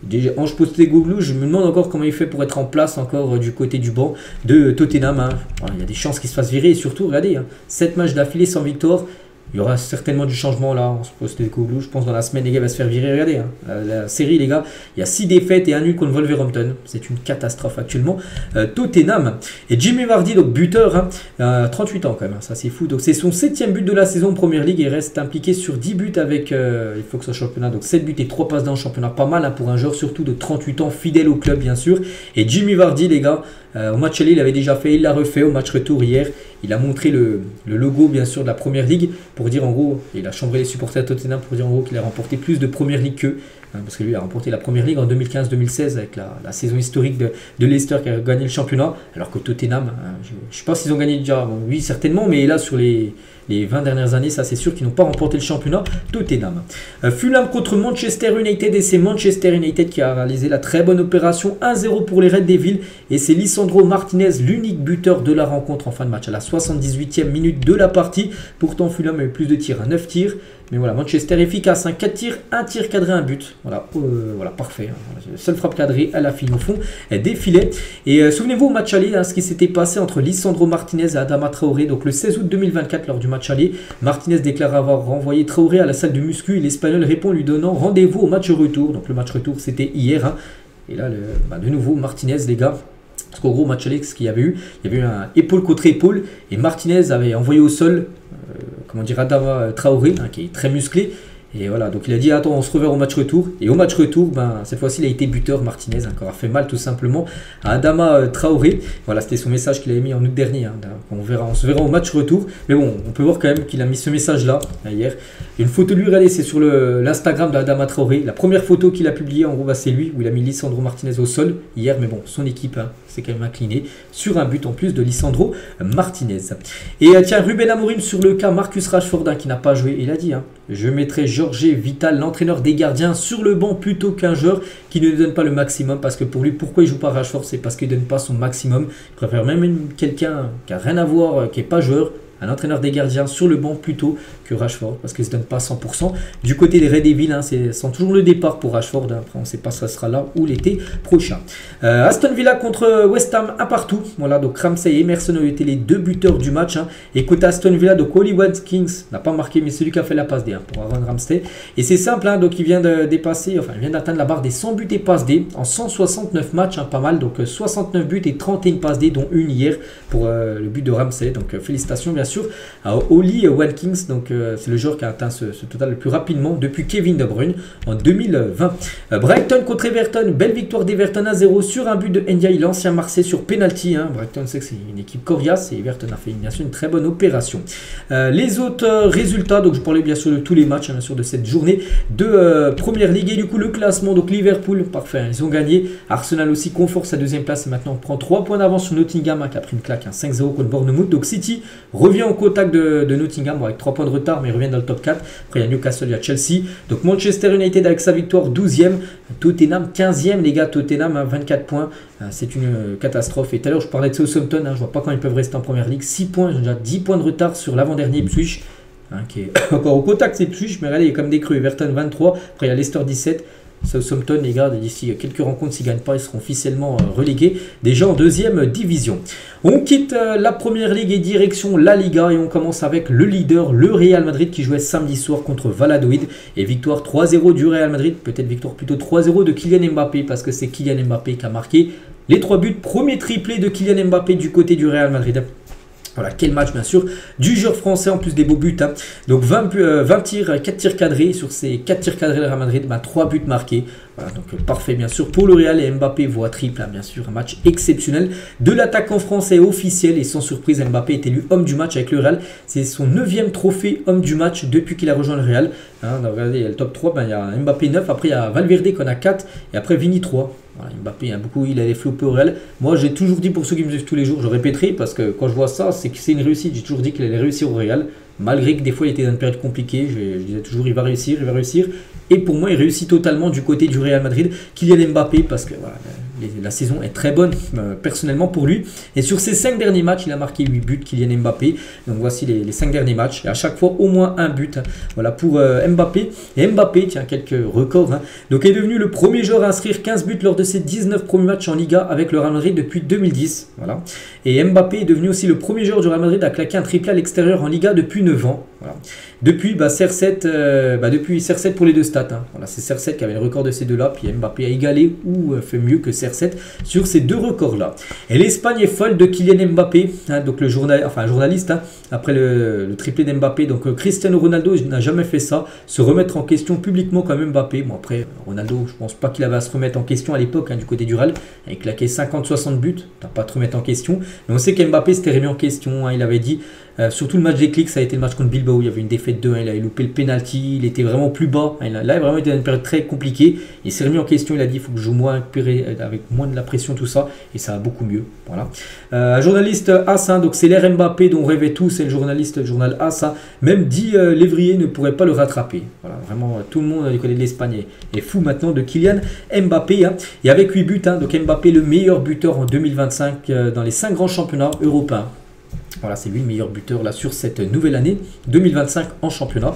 Déjà, Ange Postecoglou, je me demande encore comment il fait pour être en place encore du côté du banc de Tottenham, hein. Voilà, il y a des chances qu'il se fasse virer et surtout, regardez, hein, 7 matchs d'affilée sans victoire. Il y aura certainement du changement là, on se pose des coups. Je pense dans la semaine, les gars, va se faire virer. Regardez, hein, la série, les gars, il y a 6 défaites et 1 nul contre Wolverhampton. C'est une catastrophe actuellement. Tottenham. Et Jimmy Vardy, donc buteur, hein, 38 ans quand même, hein, ça c'est fou. Donc c'est son 7e but de la saison en première ligue et reste impliqué sur 10 buts avec, il faut que ce soit championnat, donc 7 buts et 3 passes dans le championnat. Pas mal, hein, pour un joueur surtout de 38 ans, fidèle au club bien sûr. Et Jimmy Vardy, les gars, au match aller, il avait déjà fait, il l'a refait au match retour hier. Il a montré le logo bien sûr de la première ligue pour dire en gros, il a chambré les supporters de Tottenham pour dire en gros qu'il a remporté plus de première ligue qu'eux, hein, parce que lui a remporté la première ligue en 2015-2016 avec la saison historique de Leicester qui a gagné le championnat, alors que Tottenham, hein, je ne sais pas s'ils ont gagné déjà, bon, oui certainement, mais là sur les 20 dernières années, ça c'est sûr qu'ils n'ont pas remporté le championnat. Tottenham. Fulham contre Manchester United et c'est Manchester United qui a réalisé la très bonne opération. 1-0 pour les Red Devils et c'est Lisandro Martinez, l'unique buteur de la rencontre en fin de match à la 78e minute de la partie. Pourtant Fulham a eu plus de tirs, 9 tirs. Mais voilà, Manchester efficace, hein, 4 tirs, 1 tir cadré, 1 but. Voilà, voilà parfait. Hein. Voilà, seule frappe cadrée à la fin au fond des filets. Et souvenez-vous au match aller, hein, ce qui s'était passé entre Lisandro Martinez et Adama Traoré. Donc le 16 août 2024, lors du match aller, Martinez déclare avoir renvoyé Traoré à la salle de muscu et l'Espagnol répond lui donnant rendez-vous au match retour. Donc le match retour c'était hier. Hein. Et là, de nouveau, Martinez, les gars. Parce qu'au gros, match aller, ce qu'il y avait eu, il y avait eu un épaule contre épaule et Martinez avait envoyé au sol, comment dire, Adama Traoré, hein, qui est très musclé. Et voilà, donc il a dit attends, on se reverra au match retour. Et au match retour, cette fois-ci, il a été buteur Martinez, hein, qui aura fait mal tout simplement à Adama Traoré. Voilà, c'était son message qu'il avait mis en août dernier. Hein, on se verra au match retour. Mais bon, on peut voir quand même qu'il a mis ce message-là hier. Une photo de lui, regardez, c'est sur l'Instagram d'Adama Traoré. La première photo qu'il a publiée, en gros, c'est lui, où il a mis Lisandro Martinez au sol hier. Mais bon, son équipe s'est quand même inclinée sur un but en plus de Lisandro Martinez. Et tiens, Ruben Amorim sur le cas Marcus Rashford, hein, qui n'a pas joué. Il a dit, hein, je mettrai Jorge Vital, l'entraîneur des gardiens, sur le banc plutôt qu'un joueur qui ne donne pas le maximum. Parce que pour lui, pourquoi il joue pas Rashford? C'est parce qu'il ne donne pas son maximum. Il préfère même quelqu'un qui n'a rien à voir, qui n'est pas joueur. un entraîneur des gardiens sur le banc plutôt que Rashford, parce qu'il ne se donne pas 100%. Du côté des Red Devils, hein, c'est sans toujours le départ pour Rashford. Hein. Après, on ne sait pas si ça sera là ou l'été prochain. Aston Villa contre West Ham, un partout. Voilà, donc Ramsey et Emerson ont été les deux buteurs du match. Hein. Et côté Aston Villa, donc Oli Watkins n'a pas marqué, mais c'est lui qui a fait la passe D pour Aaron Ramsey. Et c'est simple, hein, donc il vient de dépasser, enfin il vient d'atteindre la barre des 100 buts et passes D en 169 matchs, hein, pas mal. Donc 69 buts et 31 passes D, dont une hier pour le but de Ramsey. Donc félicitations bien sûr à Oli Watkins. Donc c'est le joueur qui a atteint ce total le plus rapidement depuis Kevin De Bruyne en 2020. Brighton contre Everton, belle victoire d'Everton à 0 sur un but de Ndiaye, l'ancien Marseille sur penalty. Hein. Brighton sait que c'est une équipe coriace et Everton a fait bien sûr une très bonne opération. Les autres résultats, donc je parlais bien sûr de tous les matchs, hein, bien sûr de cette journée de Première Ligue et du coup le classement. Donc Liverpool, parfait, hein, ils ont gagné. Arsenal aussi conforte sa deuxième place et maintenant on prend 3 points d'avance sur Nottingham, hein, qui a pris une claque, hein, 5-0 contre Bournemouth. Donc City revient au contact de Nottingham, bon, avec 3 points de retard, mais il revient dans le top 4. Après il y a Newcastle, il y a Chelsea. Donc Manchester United avec sa victoire 12e, Tottenham 15e, les gars. Tottenham, hein, 24 points, c'est une catastrophe. Et tout à l'heure je parlais de Southampton, hein, je vois pas quand ils peuvent rester en Première Ligue. 6 points, ils ont déjà 10 points de retard sur l'avant-dernier Ipswich, hein, qui est encore au contact, c'est Ipswich, mais regardez, il y a comme des crues. Everton 23, après il y a Leicester 17. Southampton, les gars, d'ici quelques rencontres, s'ils ne gagnent pas, ils seront officiellement relégués déjà en deuxième division. On quitte la Première Ligue et direction la Liga et on commence avec le leader, le Real Madrid, qui jouait samedi soir contre Valladolid et victoire 3-0 du Real Madrid, peut-être victoire plutôt 3-0 de Kylian Mbappé, parce que c'est Kylian Mbappé qui a marqué les 3 buts, premier triplé de Kylian Mbappé du côté du Real Madrid. Voilà, quel match bien sûr du joueur français, en plus des beaux buts. Hein. Donc 20 tirs, 4 tirs cadrés. Sur ces 4 tirs cadrés, le Real Madrid, 3 buts marqués. Voilà, donc parfait bien sûr pour le Real et Mbappé voit triple, hein, bien sûr, un match exceptionnel de l'attaquant français officiel et sans surprise, Mbappé est élu homme du match avec le Real. C'est son 9e trophée homme du match depuis qu'il a rejoint le Real. Hein, regardez, il y a le top 3, il y a Mbappé 9, après il y a Valverde qu'on a 4 et après Vini 3. Voilà, Mbappé, hein, beaucoup, il a les floppés au Real. Moi, j'ai toujours dit, pour ceux qui me suivent tous les jours, je répéterai parce que quand je vois ça, c'est que c'est une réussite. J'ai toujours dit qu'il allait réussir au Real, malgré que des fois il était dans une période compliquée. Je disais toujours, il va réussir, il va réussir. Et pour moi, il réussit totalement du côté du Real Madrid, Kylian Mbappé, parce que voilà, la saison est très bonne personnellement pour lui. Et sur ses 5 derniers matchs, il a marqué 8 buts, Kylian Mbappé. Donc voici les 5 derniers matchs. Et à chaque fois, au moins un but. Hein. Voilà pour Mbappé. Et Mbappé, tiens, quelques records. Hein. Donc est devenu le premier joueur à inscrire 15 buts lors de ses 19 premiers matchs en Liga avec le Real Madrid depuis 2010. Voilà. Et Mbappé est devenu aussi le premier joueur du Real Madrid à claquer un triplé à l'extérieur en Liga depuis 9 ans. Voilà. Depuis CR7 pour les deux stats. Hein. Voilà, c'est CR7 qui avait le record de ces deux-là. Puis Mbappé a égalé ou fait mieux que CR7 sur ces deux records-là. Et l'Espagne est folle de Kylian Mbappé. Hein, donc un journaliste, hein, après le triplé d'Mbappé. Donc Cristiano Ronaldo n'a jamais fait ça. Se remettre en question publiquement comme Mbappé. Bon après, Ronaldo, je pense pas qu'il avait à se remettre en question à l'époque, hein, du côté du Real. Il a claqué 50-60 buts. T'as pas à te remettre en question. Mais on sait qu'Mbappé s'était remis en question. Hein, il avait dit... surtout le match des clics, ça a été le match contre Bilbao, il y avait une défaite 2-1, il avait loupé le penalty, il était vraiment plus bas, là il a vraiment été dans une période très compliquée, il s'est remis en question, il a dit il faut que je joue moins, avec moins de la pression, tout ça, et ça va beaucoup mieux. Voilà. Un journaliste AS, hein, donc c'est l'ère Mbappé dont on rêvait tous, c'est le journaliste journal AS, hein, même dit Lévrier ne pourrait pas le rattraper. Voilà, vraiment tout le monde du côté de l'Espagne est fou maintenant de Kylian Mbappé, hein, et avec 8 buts, hein, donc Mbappé le meilleur buteur en 2025 dans les 5 grands championnats européens. Voilà, c'est lui le meilleur buteur là sur cette nouvelle année 2025 en championnat.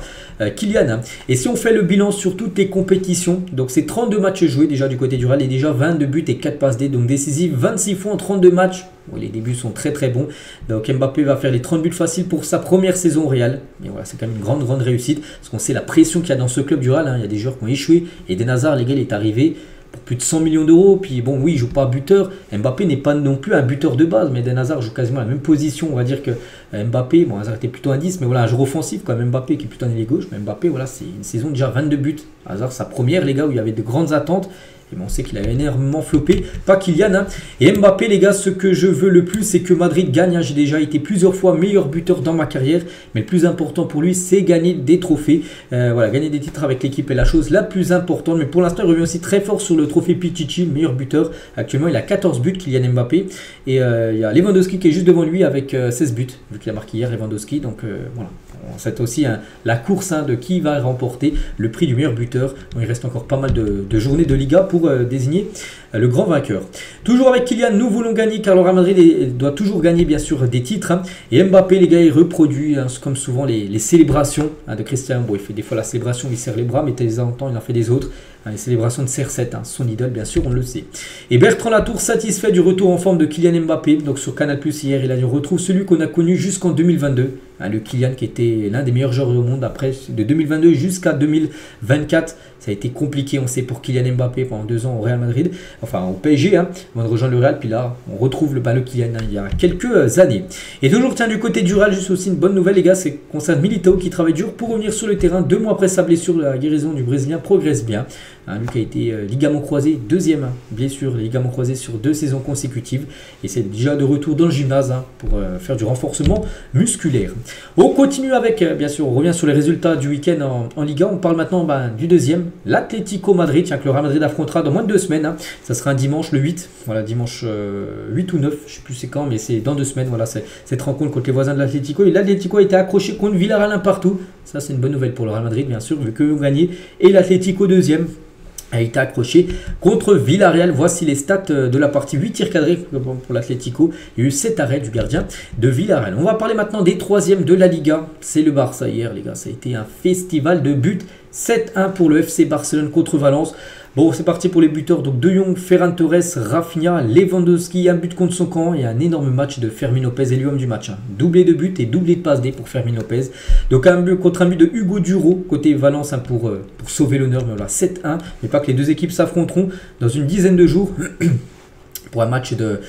Kylian. Hein. Et si on fait le bilan sur toutes les compétitions, donc c'est 32 matchs joués déjà du côté du Real et déjà 22 buts et 4 passes D, donc décisif 26 fois en 32 matchs. Bon, les débuts sont très très bons. Donc Mbappé va faire les 30 buts faciles pour sa première saison au Real. Mais voilà, c'est quand même une grande réussite parce qu'on sait la pression qu'il y a dans ce club du Real. Hein. Il y a des joueurs qui ont échoué et Eden Hazard, les gars, il est arrivé pour plus de 100 millions d'euros, puis bon oui il joue pas buteur, Mbappé n'est pas non plus un buteur de base, mais Eden Hazard joue quasiment la même position, on va dire que Mbappé, bon Hazard était plutôt un 10, mais voilà un joueur offensif comme Mbappé qui est plutôt un ailier gauche, mais Mbappé voilà c'est une saison déjà 22 buts, Hazard sa première les gars où il y avait de grandes attentes, et bon, on sait qu'il a énormément floppé, pas Kylian. Hein. Et Mbappé, les gars, ce que je veux le plus, c'est que Madrid gagne. Hein. J'ai déjà été plusieurs fois meilleur buteur dans ma carrière, mais le plus important pour lui, c'est gagner des trophées. Voilà, gagner des titres avec l'équipe est la chose la plus importante. Mais pour l'instant, il revient aussi très fort sur le trophée Pichichi, le meilleur buteur. Actuellement, il a 14 buts, Kylian Mbappé. Et il y a Lewandowski qui est juste devant lui avec 16 buts, vu qu'il a marqué hier Lewandowski. Donc voilà. C'est aussi la course de qui va remporter le prix du meilleur buteur. Bon, il reste encore pas mal de journées de Liga pour pour désigner le grand vainqueur. Toujours avec Kylian, nous voulons gagner car le Real Madrid doit toujours gagner bien sûr des titres. Hein. Et Mbappé, les gars, il reproduit hein, comme souvent les célébrations hein, de Cristiano. Bon, il fait des fois la célébration, il serre les bras, mais de temps en temps, il en fait des autres. Hein, les célébrations de CR7, hein, son idole, bien sûr, on le sait. Et Bertrand Latour, satisfait du retour en forme de Kylian Mbappé. Donc sur Canal+, hier, il a dit, on retrouve celui qu'on a connu jusqu'en 2022. Hein, le Kylian qui était l'un des meilleurs joueurs au monde après de 2022 jusqu'à 2024. Ça a été compliqué, on sait, pour Kylian Mbappé pendant 2 ans au Real Madrid, enfin au PSG, hein, avant de rejoindre le Real. Puis là, on retrouve le Kylian hein, il y a quelques années. Et toujours, tiens, du côté du Real, juste aussi une bonne nouvelle, les gars, c'est concerne Militao qui travaille dur pour revenir sur le terrain. 2 mois après sa blessure, la guérison du Brésilien progresse bien. Hein, lui qui a été ligament croisé, deuxième hein, blessure, ligament croisé sur 2 saisons consécutives. Et c'est déjà de retour dans le gymnase hein, pour faire du renforcement musculaire. On continue avec, bien sûr, on revient sur les résultats du week-end en Liga. On parle maintenant du deuxième. L'Atlético Madrid, tiens, que le Real Madrid affrontera dans moins de 2 semaines. Hein. Ça sera un dimanche le 8. Voilà, dimanche 8 ou 9, je ne sais plus c'est quand, mais c'est dans 2 semaines. Voilà, cette rencontre contre les voisins de l'Atlético. Et l'Atlético a été accroché contre Villarreal un partout. Ça, c'est une bonne nouvelle pour le Real Madrid, bien sûr, vu qu'eux ont gagné. Et l'Atlético deuxième a été accroché contre Villarreal. Voici les stats de la partie. 8 tirs cadrés pour l'Atlético. Il y a eu 7 arrêts du gardien de Villarreal. On va parler maintenant des 3e de la Liga. C'est le Barça hier, les gars. Ça a été un festival de buts. 7-1 pour le FC Barcelone contre Valence. Bon, c'est parti pour les buteurs. Donc, De Jong, Ferran Torres, Rafinha, Lewandowski, un but contre son camp et un énorme match de Fermin Lopez et l'homme du match. Hein. Doublé de buts et doublé de passes D pour Fermin Lopez. Donc, un but contre un but de Hugo Duro côté Valence hein, pour sauver l'honneur. Mais voilà, 7-1. Mais pas que les 2 équipes s'affronteront dans une dizaine de jours. Pour un match de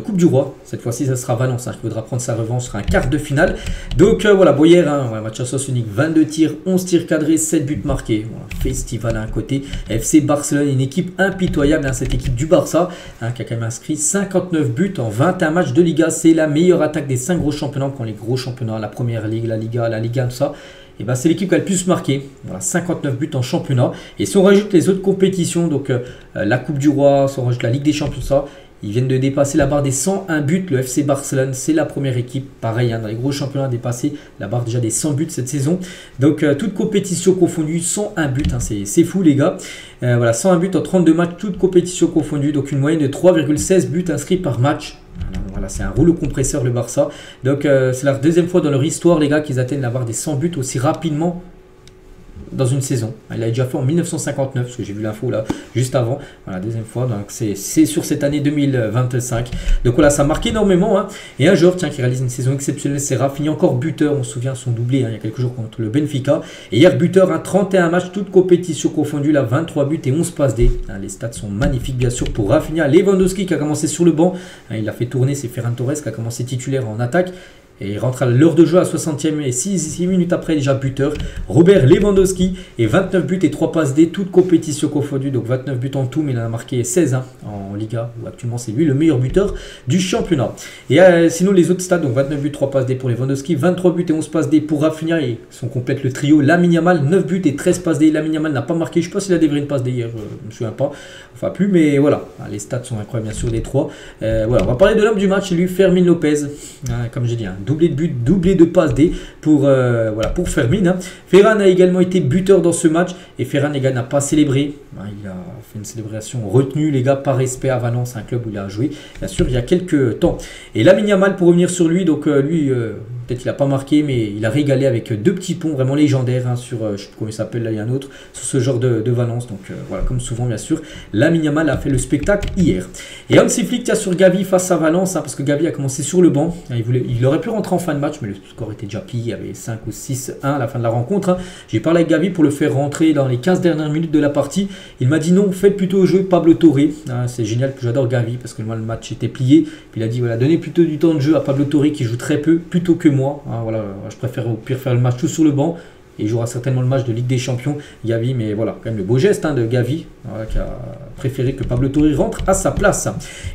Coupe du Roi. Cette fois-ci, ça sera Valence hein, qui voudra prendre sa revanche. Ce sera un quart de finale. Donc voilà, Boyer, hein, ouais, match à sens unique. 22 tirs, 11 tirs cadrés, 7 buts marqués. Voilà, festival à un côté. FC Barcelone, une équipe impitoyable. Hein, cette équipe du Barça hein, qui a quand même inscrit 59 buts en 21 matchs de Liga. C'est la meilleure attaque des 5 gros championnats. Quand les gros championnats, la Première Ligue, la Liga, tout ça. Et ben, c'est l'équipe qui a le plus marqué. Voilà, 59 buts en championnat. Et si on rajoute les autres compétitions, donc la Coupe du Roi, si on rajoute la Ligue des Champions, ça, ils viennent de dépasser la barre des 101 buts. Le FC Barcelone, c'est la première équipe. Pareil, hein, dans les gros championnats, a dépassé la barre déjà des 100 buts cette saison. Donc, toute compétition confondue, 101 buts. Hein, c'est fou, les gars. Voilà, 101 buts en 32 matchs, toute compétition confondue. Donc, une moyenne de 3,16 buts inscrits par match. Voilà, c'est un rouleau compresseur, le Barça. Donc, c'est la 2e fois dans leur histoire, les gars, qu'ils atteignent la barre des 100 buts aussi rapidement dans une saison. Il l'a déjà fait en 1959, parce que j'ai vu l'info là, juste avant. Voilà, 2e fois, donc c'est sur cette année 2025. Donc voilà, ça marque énormément. Hein. Et un joueur, tiens, qui réalise une saison exceptionnelle, c'est Rafinha, encore buteur. On se souvient son doublé hein, il y a quelques jours contre le Benfica. Et hier, buteur, hein, 31 matchs, toutes compétitions confondues, là, 23 buts et 11 passes D. Hein, les stats sont magnifiques, bien sûr, pour Rafinha. Lewandowski qui a commencé sur le banc. Hein, il a fait tourner, c'est Ferran Torres qui a commencé titulaire en attaque. Et il rentre à l'heure de jeu à 60e et 6 minutes après déjà buteur. Robert Lewandowski et 29 buts et 3 passes D, toutes compétitions confondues. Donc 29 buts en tout, mais il en a marqué 16 hein, en Liga, où actuellement c'est lui le meilleur buteur du championnat. Et sinon les autres stats, donc 29 buts, 3 passes D pour Lewandowski, 23 buts et 11 passes D pour Rafinha. Et son complète le trio. Lamine Yamal, 9 buts et 13 passes D. Lamine Yamal n'a pas marqué, je ne sais pas s'il a délivré une passe D hier, je ne me souviens pas. Enfin plus, mais voilà, les stats sont incroyables bien sûr les 3. Voilà, on va parler de l'homme du match, lui Fermin Lopez. Comme j'ai dit, hein, doublé de but, doublé de passe D pour Fermin. Hein. Ferran a également été buteur dans ce match et Ferran, les gars, n'a pas célébré. Il a fait une célébration retenue, les gars, par respect à Valence, un club où il a joué, bien sûr, il y a quelques temps. Et Lamine Yamal, pour revenir sur lui, donc lui, peut-être il n'a pas marqué, mais il a régalé avec 2 petits ponts vraiment légendaires hein, sur, je ne sais plus comment il s'appelle, là il y a un autre, sur ce genre de Valence. Donc voilà, comme souvent, bien sûr, Lamine Yamal a fait le spectacle hier. Et Hansi Flick tient sur Gavi face à Valence, hein, parce que Gavi a commencé sur le banc. Hein, il aurait pu rentrer en fin de match, mais le score était déjà plié, il y avait 5 ou 6-1 à la fin de la rencontre. Hein. J'ai parlé avec Gavi pour le faire rentrer dans les 15 dernières minutes de la partie. Il m'a dit non, faites plutôt jouer Pablo Torre. Hein, c'est génial, j'adore Gavi, parce que moi le match était plié. Puis il a dit voilà, donnez plutôt du temps de jeu à Pablo Torre qui joue très peu, plutôt que moi. Hein, voilà, je préfère au pire faire le match tout sur le banc. Et il jouera certainement le match de Ligue des Champions, Gavi, mais voilà, quand même le beau geste hein, de Gavi, voilà, qui a préféré que Pablo Torre rentre à sa place.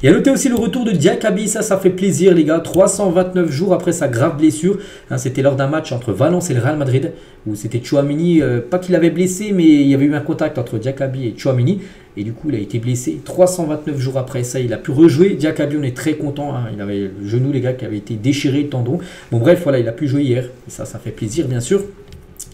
Et à noter aussi le retour de Diakabi, ça fait plaisir les gars, 329 jours après sa grave blessure, hein, c'était lors d'un match entre Valence et le Real Madrid, où c'était Tchouaméni, pas qu'il avait blessé, mais il y avait eu un contact entre Diakabi et Tchouaméni, et du coup il a été blessé, 329 jours après ça, il a pu rejouer. Diakabi, on est très content, hein, il avait le genou les gars qui avait été déchiré, le tendon, bon bref, voilà, il a pu jouer hier, et ça fait plaisir bien sûr.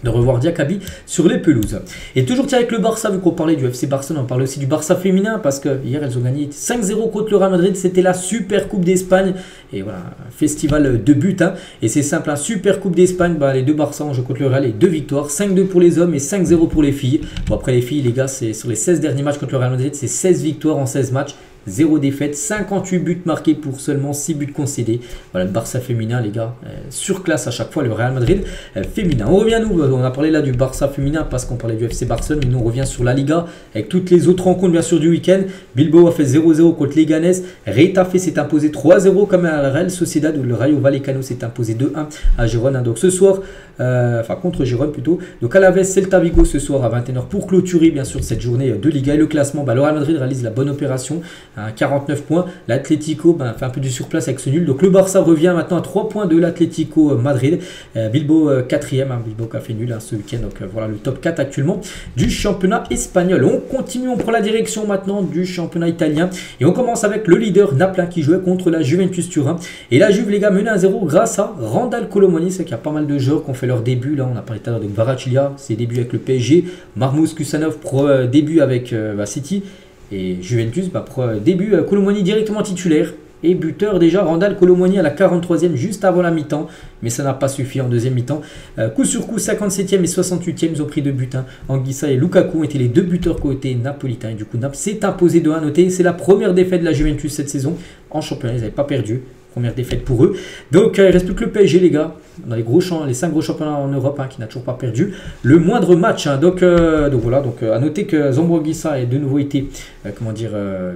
de revoir Diakaby sur les pelouses. Et toujours avec le Barça, vu qu'on parlait du FC Barcelone, on parlait aussi du Barça féminin, parce que hier elles ont gagné 5-0 contre le Real Madrid, c'était la Super Coupe d'Espagne, et voilà, festival de buts, hein. Et c'est simple, hein, Super Coupe d'Espagne, bah, les deux Barça ont joué contre le Real, et 2 victoires, 5-2 pour les hommes et 5-0 pour les filles. Bon, après les filles, les gars, c'est sur les 16 derniers matchs contre le Real Madrid, c'est 16 victoires en 16 matchs. 0 défaite, 58 buts marqués pour seulement 6 buts concédés. Voilà, le Barça féminin, les gars, surclasse à chaque fois le Real Madrid féminin. On revient, nous, on a parlé là du Barça féminin parce qu'on parlait du FC Barcelone, mais nous on revient sur la Liga avec toutes les autres rencontres, bien sûr, du week-end. Bilbao a fait 0-0 contre Leganés. Retafe s'est imposé 3-0 comme à la Real Sociedad, où le Rayo Vallecano s'est imposé 2-1 à Gérone. Hein. Donc ce soir, contre Gérone plutôt. Donc Alaves Celta Vigo ce soir à 21h pour clôturer, bien sûr, cette journée de Liga. Et le classement, le Real Madrid réalise la bonne opération. 49 points, l'Atlético fait un peu du surplace avec ce nul, donc le Barça revient maintenant à 3 points de l'Atlético Madrid, Bilbao 4ème, Bilbao qui a fait nul ce week-end, donc voilà le top 4 actuellement du championnat espagnol. On continue, on prend la direction maintenant du championnat italien, et on commence avec le leader Naples qui jouait contre la Juventus Turin, et la Juve, les gars, menée à 0 grâce à Randal Colomoni. C'est qu'il y a pas mal de joueurs qui ont fait leur début, là on a parlé tout à l'heure de Kvaratskhelia, ses débuts avec le PSG, Marmoush Kusanov, début avec City. Et Juventus, début, Colomoni directement titulaire et buteur déjà. Randal Colomoni à la 43e, juste avant la mi-temps, mais ça n'a pas suffi en deuxième mi-temps. Coup sur coup, 57e et 68e, ils ont pris 2 buts. Hein. Anguissa et Lukaku ont été les 2 buteurs côté napolitain. Et du coup, Naples s'est imposé de 1. Noté, c'est la première défaite de la Juventus cette saison en championnat. Ils n'avaient pas perdu. Première défaite pour eux. Donc, il ne reste plus que le PSG, les gars. Dans les 5 gros championnats en Europe, qui n'a toujours pas perdu le moindre match. Hein. Donc voilà. Donc, à noter que Zambo Anguissa a de nouveau été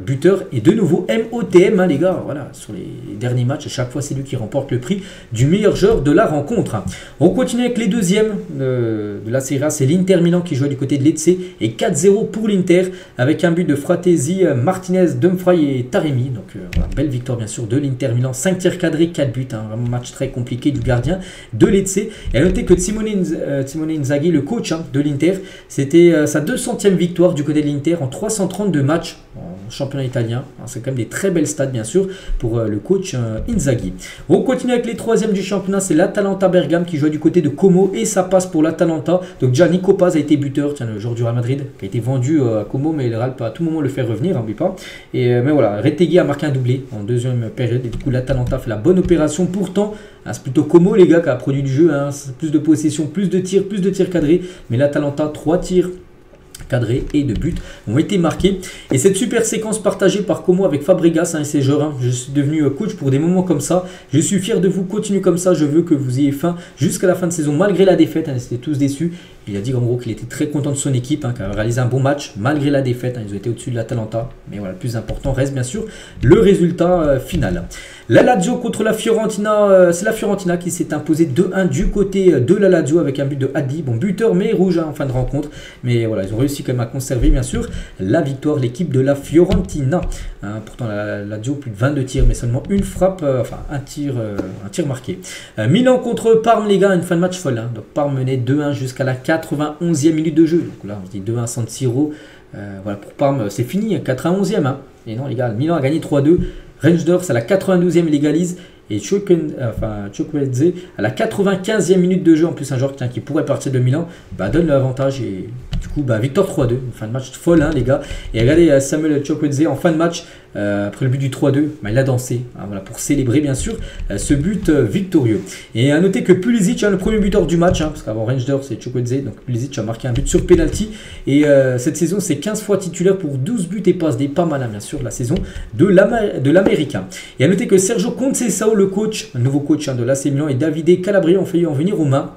buteur. Et de nouveau MOTM, les gars. Voilà, sur les derniers matchs, à chaque fois, c'est lui qui remporte le prix du meilleur joueur de la rencontre. On continue avec les deuxièmes de la Serie A. C'est l'Inter Milan qui joue du côté de Lecce. Et 4-0 pour l'Inter. Avec un but de Fratesi, Martinez, Dumfries et Taremi. Donc, voilà, belle victoire, bien sûr, de l'Inter Milan. 5 tirs cadrés, 4 buts. Vraiment match très compliqué du gardien de Lecce. Et à noter que Simone Inzaghi, le coach de l'Inter, c'était sa 200e victoire du côté de l'Inter en 332 matchs en championnat italien. C'est quand même des très belles stats, bien sûr, pour le coach Inzaghi. On continue avec les troisièmes du championnat. C'est l'Atalanta Bergame qui joue du côté de Como et ça passe pour l'Atalanta. Donc Gianni Copaz a été buteur, le joueur du Real Madrid, qui a été vendu à Como, mais le Real peut à tout moment le faire revenir, n'oublie pas. Mais voilà, Retegui a marqué un doublé en deuxième période et du coup l'Atalanta fait la bonne opération. Pourtant, c'est plutôt Como, les gars, qui a produit du jeu. Plus de possession, plus de tirs cadrés. Mais l'Atalanta, 3 tirs cadrés et de buts ont été marqués. Et cette super séquence partagée par Como avec Fabregas et ses joueurs. Je suis devenu coach pour des moments comme ça. Je suis fier de vous. Continuez comme ça. Je veux que vous ayez faim jusqu'à la fin de saison, malgré la défaite. Ils étaient tous déçus. Il a dit en gros qu'il était très content de son équipe, qui a réalisé un bon match malgré la défaite. Ils ont été au-dessus de l'Atalanta. Mais voilà, le plus important reste bien sûr le résultat final. La Lazio contre la Fiorentina, c'est la Fiorentina qui s'est imposée 2-1 du côté de la Lazio avec un but de Haddi. Bon, buteur mais rouge en fin de rencontre. Mais voilà, ils ont réussi quand même à conserver bien sûr la victoire, l'équipe de la Fiorentina. Pourtant la Lazio, plus de 22 tirs, mais seulement une frappe, un tir marqué. Milan contre Parme, les gars, une fin de match folle. Donc Parme menait 2-1 jusqu'à la 91e minute de jeu. Donc là, on se dit 2-1 San Siro. Voilà, pour Parme, c'est fini, 91e. Et non, les gars, Milan a gagné 3-2. Rangers à la 92e, il égalise. Et Chukwueze à la 95e minute de jeu, en plus un joueur qui pourrait partir de Milan, donne l'avantage et du coup victoire 3-2, une fin de match folle, les gars. Et regardez Samuel Chukwueze en fin de match, après le but du 3-2, il a dansé voilà, pour célébrer bien sûr ce but victorieux. Et à noter que Pulisic le premier buteur du match, parce qu'avant Rangers c'est Chukwueze, donc Pulisic a marqué un but sur penalty. Et cette saison c'est 15 fois titulaire pour 12 buts et passes des pas mal, bien sûr, la saison de l'Américain. Et à noter que Sergio Conceição, le coach, un nouveau coach de l'AC Milan, et Davide Calabria ont failli en venir aux mains.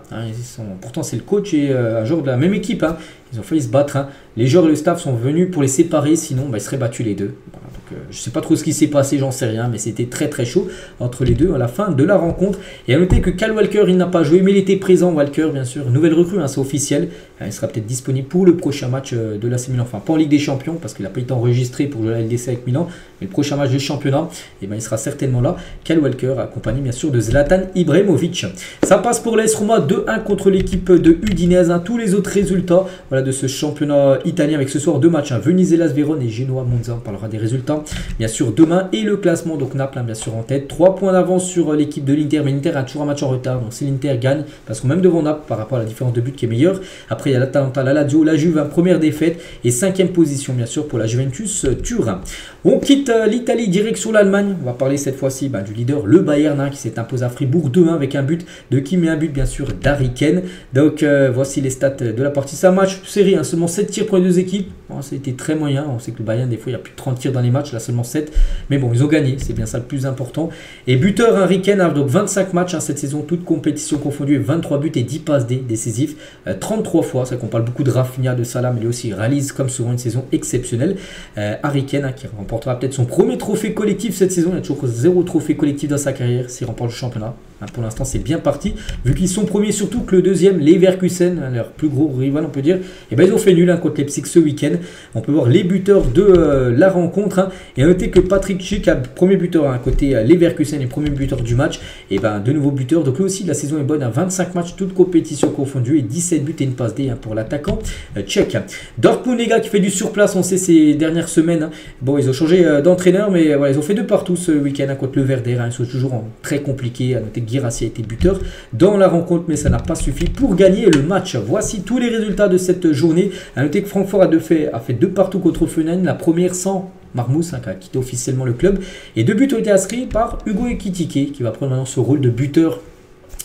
Pourtant c'est le coach et un joueur de la même équipe. Ils ont failli se battre. Les joueurs et le staff sont venus pour les séparer, sinon ils seraient battus les deux. Voilà, donc, je ne sais pas trop ce qui s'est passé, j'en sais rien, mais c'était très très chaud entre les deux à la fin de la rencontre. Et à noter que Kyle Walker, il n'a pas joué, mais il était présent, Walker, bien sûr. Nouvelle recrue, c'est officiel. Il sera peut-être disponible pour le prochain match de l'AC Milan, enfin pas en Ligue des Champions parce qu'il n'a pas été enregistré pour jouer la LDC avec Milan, mais le prochain match de championnat, et ben, il sera certainement là. Kyle Walker, accompagné bien sûr de Zlatan Ibrahimovic. Ça passe pour l'AS Roma 2-1 contre l'équipe de Udinese. Tous les autres résultats voilà, de ce championnat italien avec ce soir deux matchs. Venise, Hellas Vérone et Genoa Monza. On parlera des résultats bien sûr demain. Et le classement, donc Naples bien sûr en tête. 3 points d'avance sur l'équipe de l'Inter, mais l'Inter a toujours un match en retard. Donc si l'Inter gagne, parce qu'on même devant Naples par rapport à la différence de but qui est meilleure. Après il y a l'Atalanta, la Lazio, la Juve, première défaite et 5e position bien sûr pour la Juventus Turin. On quitte l'Italie, direction l'Allemagne. On va parler cette fois-ci du leader, le Bayern, qui s'est imposé à Fribourg 2-1 avec un but de Kim et un but bien sûr d'Harry Kane. Donc voici les stats de la partie. C'est un match série, seulement 7 tirs pour les deux équipes. Bon, ça a été très moyen. On sait que le Bayern, des fois, il y a plus de 30 tirs dans les matchs, là seulement 7. Mais bon, ils ont gagné, c'est bien ça le plus important. Et buteur Harry Kane, donc 25 matchs cette saison, toutes compétitions confondues, 23 buts et 10 passes décisifs, 33 fois. C'est qu'on parle beaucoup de Rafinha, de Salah, mais lui aussi il réalise comme souvent une saison exceptionnelle. Harry Kane qui remportera peut-être son premier trophée collectif cette saison. Il y a toujours 0 trophée collectif dans sa carrière s'il remporte le championnat. Pour l'instant, c'est bien parti. Vu qu'ils sont premiers, surtout que le deuxième, Leverkusen, leur plus gros rival, on peut dire, et ben, ils ont fait nul contre Leipzig ce week-end. On peut voir les buteurs de la rencontre. Et à noter que Patrick Schick, premier buteur côté Leverkusen et premier buteur du match, et ben de nouveaux buteurs. Donc lui aussi, la saison est bonne. 25 matchs, toutes compétitions confondues, et 17 buts et une passe D pour l'attaquant tchèque. Dortmund, les gars, qui fait du surplace, on sait ces dernières semaines. Bon, ils ont changé d'entraîneur, mais voilà, ils ont fait deux partout ce week-end contre le Werder. Ils sont toujours très compliqués. À noter que Guirassy a été buteur dans la rencontre, mais ça n'a pas suffi pour gagner le match. Voici tous les résultats de cette journée. À noter que Francfort a fait deux partout contre Offenheim, la première sans Marmousse, qui a quitté officiellement le club. Et 2 buts ont été inscrits par Hugo Ekitike, qui va prendre maintenant ce rôle de buteur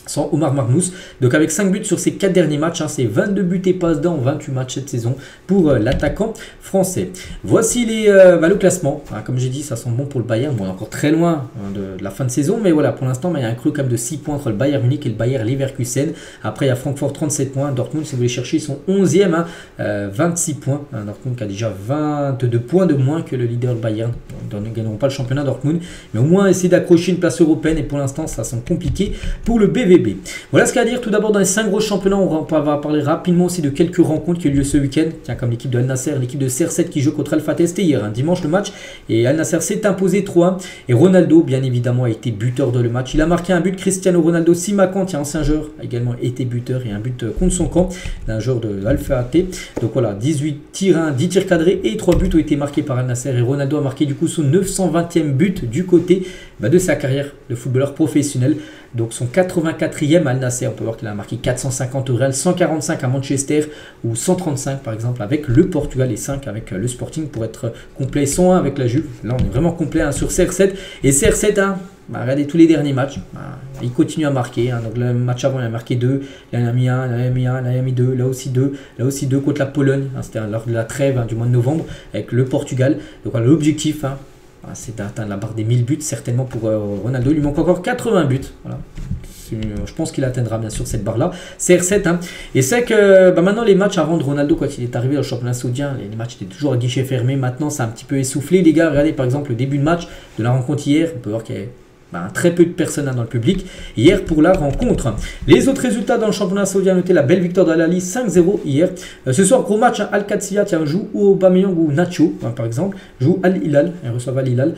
sans Omar Marmousse. Donc avec 5 buts sur ses 4 derniers matchs, c'est 22 buts et passes dans 28 matchs cette saison pour l'attaquant français. Voici le classement. Comme j'ai dit, ça sent bon pour le Bayern. Bon, on est encore très loin de la fin de saison, mais voilà, pour l'instant, il y a un creux quand même de 6 points entre le Bayern Munich et le Bayer Leverkusen. Après, il y a Francfort 37 points. Dortmund, si vous voulez chercher, ils sont 11e, 26 points. Dortmund qui a déjà 22 points de moins que le leader Bayern. Ils ne gagneront pas le championnat Dortmund, mais au moins essayer d'accrocher une place européenne. Et pour l'instant, ça semble compliqué pour le BVB. Voilà ce qu'il y a à dire tout d'abord dans les 5 gros championnats. On va parler rapidement aussi de quelques rencontres qui ont eu lieu ce week-end. Tiens, comme l'équipe de Al Nasser, l'équipe de CR7 qui joue contre Al Fateh. C'était hier, dimanche le match. Et Al Nasser s'est imposé 3-1. Et Ronaldo, bien évidemment, a été buteur de le match. Il a marqué un but. Cristiano Ronaldo Simakan, ancien joueur, a également été buteur et un but contre son camp d'un joueur de Al Fateh. Donc voilà, 18 tirs, 10 tirs cadrés et 3 buts ont été marqués par Al Nasser. Et Ronaldo a marqué du coup son 920e but du côté de sa carrière de footballeur professionnel. Donc son 84e Al Nasser, on peut voir qu'il a marqué 450 au Real, 145 à Manchester ou 135 par exemple avec le Portugal et 5 avec le Sporting pour être complet, 101 avec la Juve. Là on est vraiment complet sur CR7. Et CR7, regardez tous les derniers matchs, il continue à marquer. Donc le match avant il a marqué 2, il en a mis 1, il en a mis 2, là aussi 2 contre la Pologne. C'était lors de la trêve du mois de novembre avec le Portugal. Donc voilà, l'objectif, c'est d'atteindre la barre des 1000 buts certainement pour Ronaldo. Il lui manque encore 80 buts. Voilà. Je pense qu'il atteindra bien sûr cette barre-là. CR7. Et c'est que maintenant les matchs avant de Ronaldo, quand il est arrivé au championnat saoudien, les matchs étaient toujours à guichet fermé. Maintenant, c'est un petit peu essoufflé. Les gars, regardez par exemple le début de match de la rencontre hier. On peut voir qu'il y a très peu de personnes dans le public hier pour la rencontre. Les autres résultats dans le championnat saoudien, notez la belle victoire d'Al Ahly 5-0 hier. Ce soir, gros match, Al-Qadsiya joue ou Aubameyang ou Nacho par exemple, joue Al-Hilal, ils reçoivent Al-Hilal.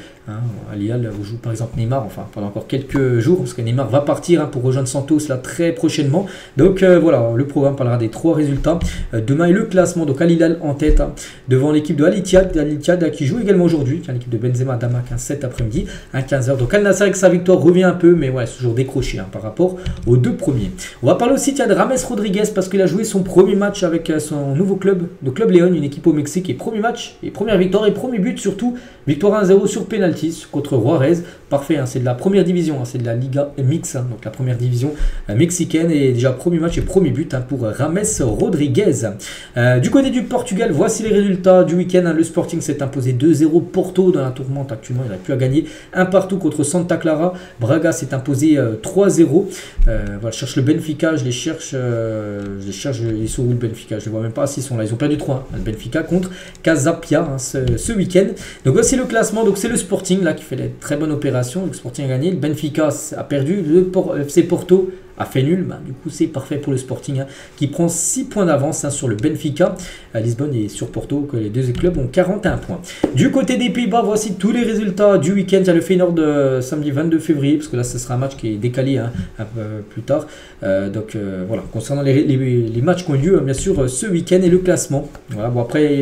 Al-Hilal joue par exemple Neymar, pendant encore quelques jours, parce que Neymar va partir pour rejoindre Santos là très prochainement. Donc voilà, le programme parlera des 3 résultats. Demain et le classement, donc Al-Hilal en tête devant l'équipe de Al-Ittihad qui joue également aujourd'hui, l'équipe de Benzema Damak cet après-midi à 15h. Donc Al-Nassr avec sa victoire revient un peu, mais ouais, c'est toujours décroché par rapport aux 2 premiers. On va parler aussi de Rames Rodriguez parce qu'il a joué son premier match avec son nouveau club, le Club Léon, une équipe au Mexique, et premier match, et première victoire, et premier but surtout, victoire 1-0 sur penalty contre Juarez. Parfait, c'est de la première division, c'est de la Liga Mix, donc la première division mexicaine, et déjà premier match et premier but pour Rames Rodriguez. Du côté du Portugal, voici les résultats du week-end. Le Sporting s'est imposé 2-0, Porto dans la tourmente actuellement, il n'a plus à gagner, 1 partout contre Santa Clara. Braga s'est imposé 3-0. Voilà, je cherche le Benfica, je les cherche, ils sont où le Benfica? Je ne les vois même pas s'ils sont là. Ils ont perdu 3, le Benfica contre Casapia ce week-end. Donc voici le classement. Donc c'est le Sporting là qui fait des très bonnes opérations. Le Sporting a gagné, le Benfica a perdu, le FC Porto a fait nul, bah, du coup c'est parfait pour le Sporting qui prend 6 points d'avance sur le Benfica. Lisbonne et sur Porto, que les deux clubs ont 41 points. Du côté des Pays-Bas, voici tous les résultats du week-end. Il y a le Feyenoord de samedi 22 février, parce que là ce sera un match qui est décalé un peu plus tard. Voilà, concernant les matchs qui ont lieu bien sûr ce week-end et le classement. Voilà, bon, après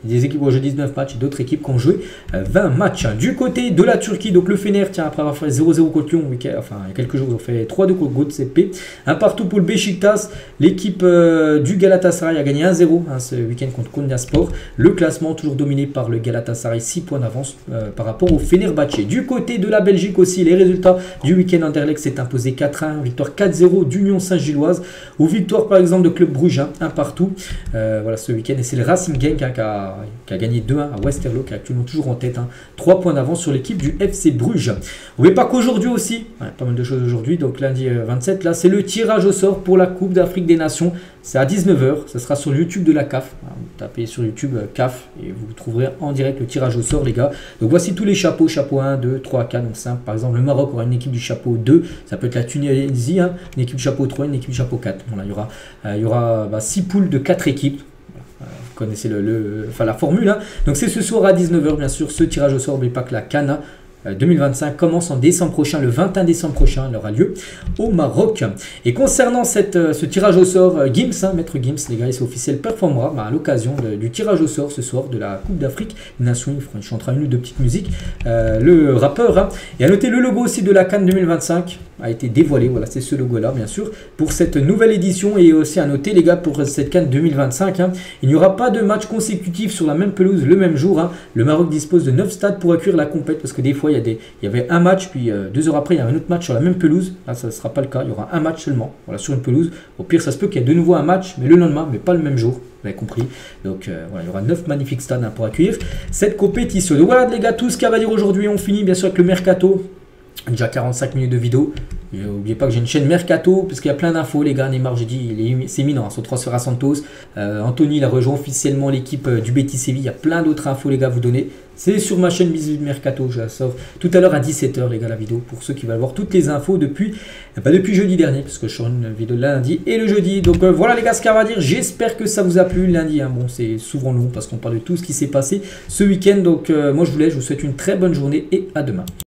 il y a des équipes qui ont joué 19 matchs et d'autres équipes qui ont joué 20 matchs. Du côté de la Turquie, donc le Fener, tiens, après avoir fait 0-0 contre Lyon, il y a quelques jours, ils ont fait 3-2 contre Göztepe. Un partout pour le Beşiktaş. L'équipe du Galatasaray a gagné 1-0 ce week-end contre Konyaspor. Le classement toujours dominé par le Galatasaray, 6 points d'avance par rapport au Fenerbahçe. Du côté de la Belgique aussi, les résultats du week-end, Anderlecht s'est imposé 4-1, victoire 4-0 d'Union Saint-Gilloise, ou victoire par exemple de Club Brugge, un partout. Voilà ce week-end, et c'est le Racing Genk qui a gagné 2-1 à Westerlo, qui est actuellement toujours en tête, 3 points d'avance sur l'équipe du FC Bruges. N'oubliez pas qu'aujourd'hui aussi, pas mal de choses aujourd'hui, donc lundi 27, là c'est le tirage au sort pour la Coupe d'Afrique des Nations. C'est à 19 h, ce sera sur le YouTube de la CAF. Vous tapez sur YouTube CAF et vous trouverez en direct le tirage au sort, les gars. Donc voici tous les chapeaux, chapeau 1, 2, 3, 4, donc 5. Par exemple, le Maroc aura une équipe du chapeau 2, ça peut être la Tunisie, une équipe du chapeau 3, une équipe du chapeau 4. Voilà, il y aura 6 poules de 4 équipes. Vous connaissez la formule. Donc c'est ce soir à 19 h, bien sûr, ce tirage au sort. N'oubliez pas que la CAN 2025 commence en décembre prochain, le 21 décembre prochain, elle aura lieu au Maroc. Et concernant ce tirage au sort, Gims, Maître Gims, les gars, c'est officiel, performera à l'occasion du tirage au sort ce soir de la Coupe d'Afrique des Nations. Il chantera une ou deux petites musiques, le rappeur. Et à noter, le logo aussi de la CAN 2025 a été dévoilé. Voilà, c'est ce logo-là, bien sûr, pour cette nouvelle édition. Et aussi à noter, les gars, pour cette CAN 2025, il n'y aura pas de match consécutif sur la même pelouse le même jour. Le Maroc dispose de 9 stades pour accueillir la compète, parce que des fois, il y avait un match, puis 2 heures après, il y a un autre match sur la même pelouse. Là, ça ne sera pas le cas. Il y aura un match seulement, voilà, sur une pelouse. Au pire, ça se peut qu'il y ait de nouveau un match, mais le lendemain, mais pas le même jour. Vous avez compris. Donc, voilà, il y aura 9 magnifiques stades pour accueillir cette compétition. Donc, voilà, les gars, tout ce qu'il y a à dire aujourd'hui. On finit, bien sûr, avec le Mercato. Déjà 45 minutes de vidéo. N'oubliez pas que j'ai une chaîne Mercato, parce qu'il y a plein d'infos, les gars. Neymar, j'ai dit, c'est imminent, son transfert à Santos. Anthony, il a rejoint officiellement l'équipe du Betis Séville. Il y a plein d'autres infos, les gars, à vous donner. C'est sur ma chaîne Bisous Mercato. Je la sors tout à l'heure à 17 h, les gars, la vidéo. Pour ceux qui veulent voir toutes les infos depuis jeudi dernier, parce que je sors une vidéo le lundi et le jeudi. Donc voilà, les gars, ce qu'il y a à dire. J'espère que ça vous a plu. Lundi, bon, c'est souvent long parce qu'on parle de tout ce qui s'est passé ce week-end. Donc moi, je vous laisse. Je vous souhaite une très bonne journée et à demain.